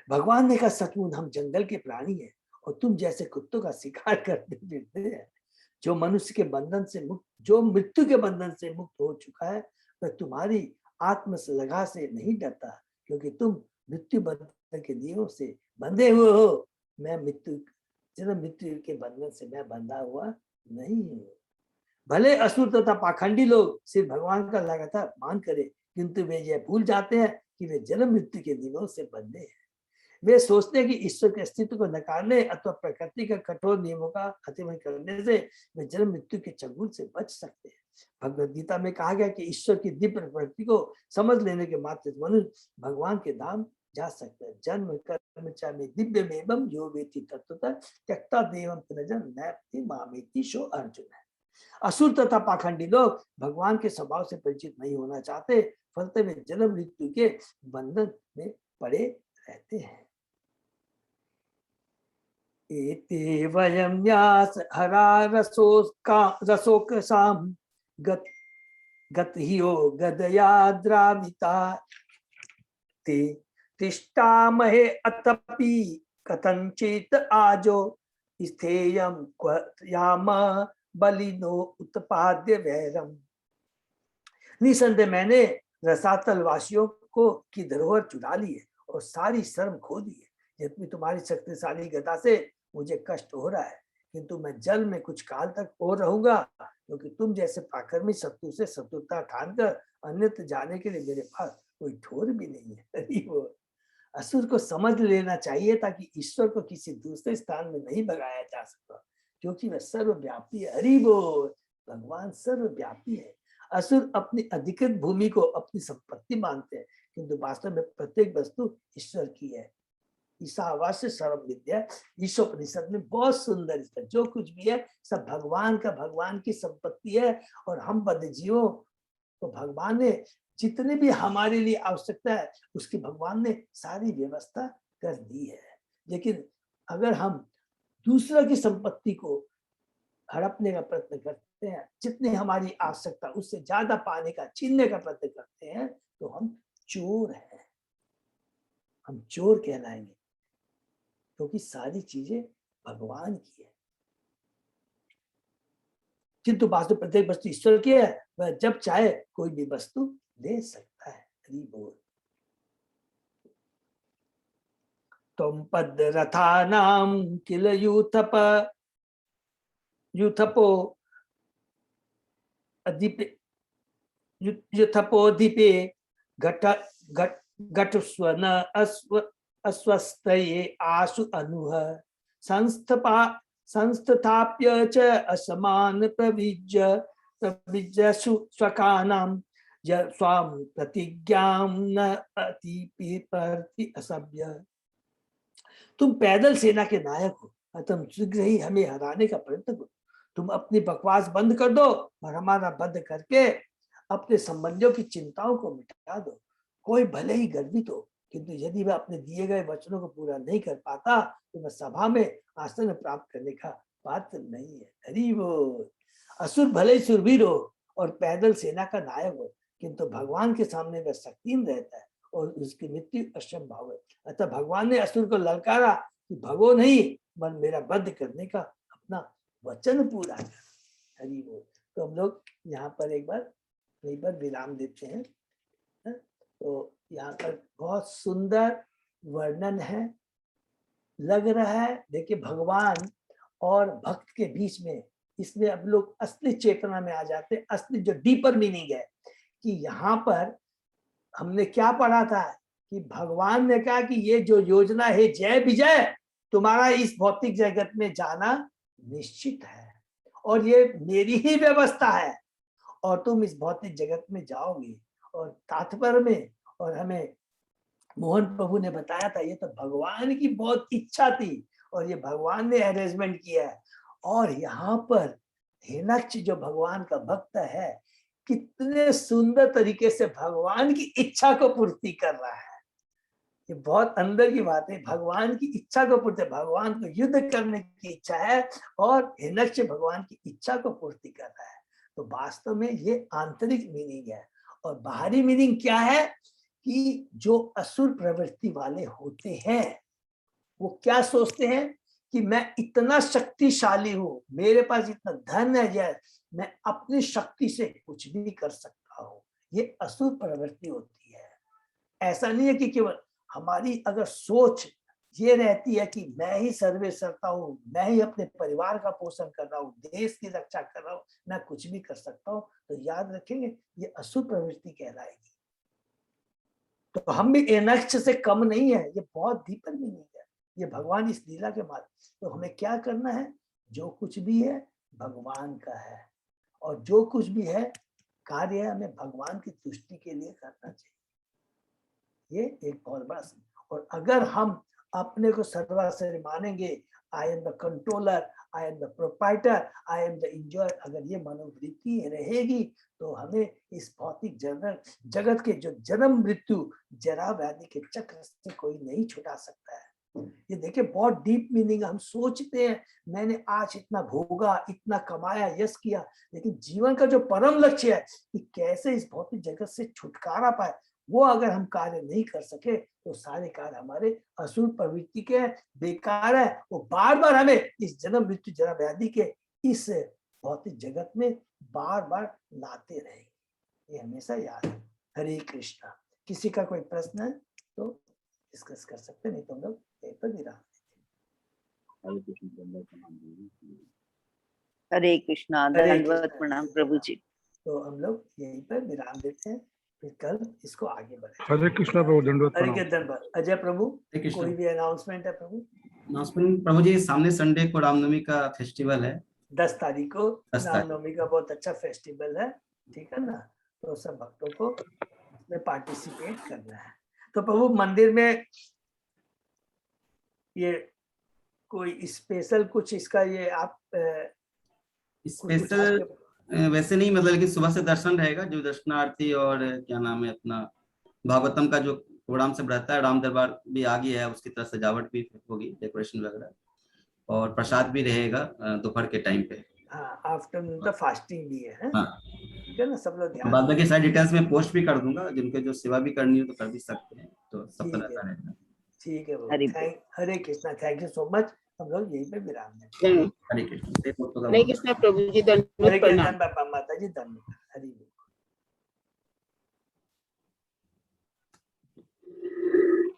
भगवान ने कहा, सचमुच हम जंगल के प्राणी हैं और तुम जैसे कुत्तों का शिकार करते फिरते हैं। जो मनुष्य के बंधन से मुक्त, जो मृत्यु के बंधन से मुक्त हो चुका है, वह तुम्हारी आत्मसलगा से नहीं डरता, क्योंकि तुम मृत्यु बंधन के नियमों से बंधे हुए हो। मैं मृत्यु के बंधन से मैं बंधा हुआ नहीं हूँ। भले असुर तथा पाखंडी लोग सिर्फ भगवान का लगातार मान करे, किंतु वे यह भूल जाते हैं कि वे जन्म मृत्यु के नियमों से बंधे हैं। वे सोचते हैं कि ईश्वर के अस्तित्व को नकारने अथवा प्रकृति के कठोर नियमों का अतिक्रमण करने से वे जन्म मृत्यु के चंगुल से बच सकते हैं। भगवद गीता में कहा गया कि ईश्वर की दिव्य प्रकृति को समझ लेने के मात्र मनुष्य भगवान के धाम जा सकते हैं। जन्म कर्म च में दिव्य मेवम यो वेति तत्वतः त्यक्ता देवम पुनर्जन्म नैति मामेति शो अर्जुन है। असुर तथा पाखंडी लोग भगवान के स्वभाव से परिचित नहीं होना चाहते, फलते वे जन्म मृत्यु के बंधन में पड़े रहते हैं। एते वयं व्यास हरा रसोकसाम गतहियो गदया द्राविता ते तिष्ठामहे अतपि कथंचित आजो स्थेयं क्वयाम बलिनो उत्पाद्य वैरम। निसंदेह मैंने रसातल वासियों को की धरोहर चुरा ली है और सारी शर्म खो दी है। यद्यपि तुम्हारी शक्तिशाली गदा से मुझे कष्ट हो रहा है, किंतु मैं जल में कुछ काल तक और रहूंगा, क्योंकि तुम जैसे पाखंडी शत्रु से शत्रुता ठानकर अन्यत्र जाने के लिए मेरे पास कोई ठोर भी नहीं है। वो असुर को समझ लेना चाहिए ताकि ईश्वर को किसी दूसरे स्थान में नहीं भगाया जा सकता, क्योंकि वह सर्वव्यापी है। हरि बोल, भगवान सर्वव्यापी है। असुर अपनी अधिकृत भूमि को अपनी संपत्ति मानते हैं, किंतु वास्तव में प्रत्येक वस्तु ईश्वर की है। ईशावास्य सर्व विद्या, ईशोपनिषद में बहुत सुंदर है। जो कुछ भी है सब भगवान का, भगवान की संपत्ति है। और हम बद्ध जीवों को भगवान ने जितने भी हमारे लिए आवश्यकता है उसकी भगवान ने सारी व्यवस्था कर दी है। लेकिन अगर हम दूसरा की संपत्ति को हड़पने का प्रयत्न करते हैं, जितनी हमारी आवश्यकता उससे ज्यादा पाने का, छीनने का प्रयत्न करते हैं, तो हम चोर हैं, हम चोर कहलाएंगे, क्योंकि सारी चीजें भगवान की है। किंतु वास्तव प्रत्येक वस्तु ईश्वर की है। वह जब चाहे कोई भी वस्तु ले सकता है। हरि बोल। तुम पद रथानाम किल यूथपो युथपोधिपे घट स्वन अस्वस्थये आशु अनुह संस्थाप्य च असमान प्रविज्य स्वकानाम स्वाम प्रतिज्ञां न अति असभ्य। तुम पैदल सेना के नायक हो, तुम शीघ्र ही हमें हराने का प्रयत्न करो। तुम अपनी बकवास बंद कर दो और हमारा वध करके अपने संबंधियों की चिंताओं को मिटा दो। कोई भले ही गर्वित हो, किंतु यदि वह अपने दिए गए वचनों को पूरा नहीं कर पाता तो वह सभा में आसन प्राप्त करने का पात्र नहीं है। हरि बोल। असुर भले ही सुरवीर हो और पैदल सेना का नायक हो, किंतु भगवान के सामने वह शक्तिहीन रहता है और उसकी मृत्यु असंभव है। अतः भगवान ने असुर को ललकारा कि भगो नहीं, मन मेरा वध करने का अपना वचन पूरा कर। हरि बोल। तो हम लोग यहाँ पर एक बार यहीं पर विराम देते हैं। तो यहाँ पर बहुत सुंदर वर्णन है, लग रहा है। देखिए भगवान और भक्त के बीच में, इसमें अब लोग असली चेतना में आ जाते हैं। असली जो डीपर मीनिंग है कि यहाँ पर हमने क्या पढ़ा था कि भगवान ने कहा कि ये जो योजना है जय विजय, तुम्हारा इस भौतिक जगत में जाना निश्चित है और ये मेरी ही व्यवस्था है और तुम इस भौतिक जगत में जाओगे। और तात्पर्य में, और हमें मोहन प्रभु ने बताया था, ये तो भगवान की बहुत इच्छा थी और ये भगवान ने अरेंजमेंट किया है। और यहाँ पर हिरण्यक्ष जो भगवान का भक्त है, कितने सुंदर तरीके से भगवान की इच्छा को पूर्ति कर रहा है। ये बहुत अंदर की बात है। भगवान की इच्छा को पूर्ति, भगवान को युद्ध करने की इच्छा है और हिरण्यक्ष भगवान की इच्छा को पूर्ति कर रहा है। तो वास्तव में ये आंतरिक मीनिंग है। और बाहरी मीनिंग क्या है कि जो असुर प्रवृत्ति वाले होते हैं वो क्या सोचते हैं कि मैं इतना शक्तिशाली हूं, मेरे पास इतना धन है, मैं अपनी शक्ति से कुछ भी कर सकता हूं। ये असुर प्रवृत्ति होती है। ऐसा नहीं है कि केवल हमारी अगर सोच ये रहती है कि मैं ही सर्वेसर्ता हूं, मैं ही अपने परिवार का पोषण कर रहा हूं, देश की रक्षा कर रहा हूं, मैं कुछ भी कर सकता हूं, तो याद रखेंगे ये असुर प्रवृत्ति कहलाएगी। तो हम भी हिरण्यक्ष से कम नहीं है। ये बहुत डीपर मीनिंग है, ये भगवान इस लीला के माध्यम। तो हमें क्या करना है, जो कुछ भी है भगवान का है और जो कुछ भी है कार्य है हमें भगवान की तुष्टि के लिए करना चाहिए। ये एक बहुत बड़ा। और अगर हम अपने को सर्वस्व मानेंगे, I am the controller, I am the proprietor, I am the enjoyer, अगर ये मनोवृत्ति रहेगी तो हमें इस भौतिक जगत के जो जन्म मृत्यु जरा व्याधि के चक्र से कोई नहीं छुटा सकता है। ये देखिए बहुत डीप मीनिंग। हम सोचते हैं मैंने आज इतना भोगा, इतना कमाया, यश किया, लेकिन जीवन का जो परम लक्ष्य है कि कैसे इस भौतिक जगत से छुटकारा पाए, वो अगर हम कार्य नहीं कर सके तो सारे कार्य हमारे असुर प्रवृत्ति के बेकार है। वो बार बार हमें इस जन्म मृत्यु जरा व्याधि के इस भौतिक जगत में बार बार लाते रहेंगे। ये हमेशा याद है। हरे कृष्णा। किसी का कोई प्रश्न है तो डिस्कस कर सकते, नहीं तो हम लोग यहीं पर विराम देते। हरे कृष्णा। दंडवत प्रणाम प्रभु जी। तो हम लोग यहीं पर विराम देते हैं, फिर कल इसको आगे बढ़े। हरे कृष्णा प्रभु। दंडवत हरे दंडवत। अजय प्रभु कृष्णा। कोई भी अनाउंसमेंट है प्रभु? अनाउंसमेंट प्रभु जी, सामने संडे को रामनवमी का फेस्टिवल है, 10 तारीख को रामनवमी का बहुत अच्छा फेस्टिवल है, ठीक है ना। तो सब भक्तों को उसमें पार्टिसिपेट करना है। तो प्रभु मंदिर में ये कोई स्पेशल कुछ इसका ये आप स्पेशल वैसे नहीं, मतलब लेकिन सुबह से दर्शन रहेगा, जो दर्शनार्थी और क्या नाम है अपना भागवतम का जो प्रोग्राम सब रहता है, राम दरबार भी आ गया है, उसकी तरफ सजावट भी होगी, डेकोरेशन वगैरह, और प्रसाद भी रहेगा दोपहर के टाइम पे। हाँ, आफ्टरनून का फास्टिंग भी है, हाँ ठीक है ना। सब लोग ध्यान। बाद बाकी सारी डिटेल्स में पोस्ट भी कर दूंगा, जिनके जो सेवा भी करनी हो तो कर भी सकते हैं, तो सब पता रहेगा। ठीक है। Hare Krishna. Thank you so much. हम लोग यहीं पे विराम दें। हरे कृष्ण। हरे कृष्णा प्रभु जी। दंडवत प्रणाम। माता जी धन्यवाद।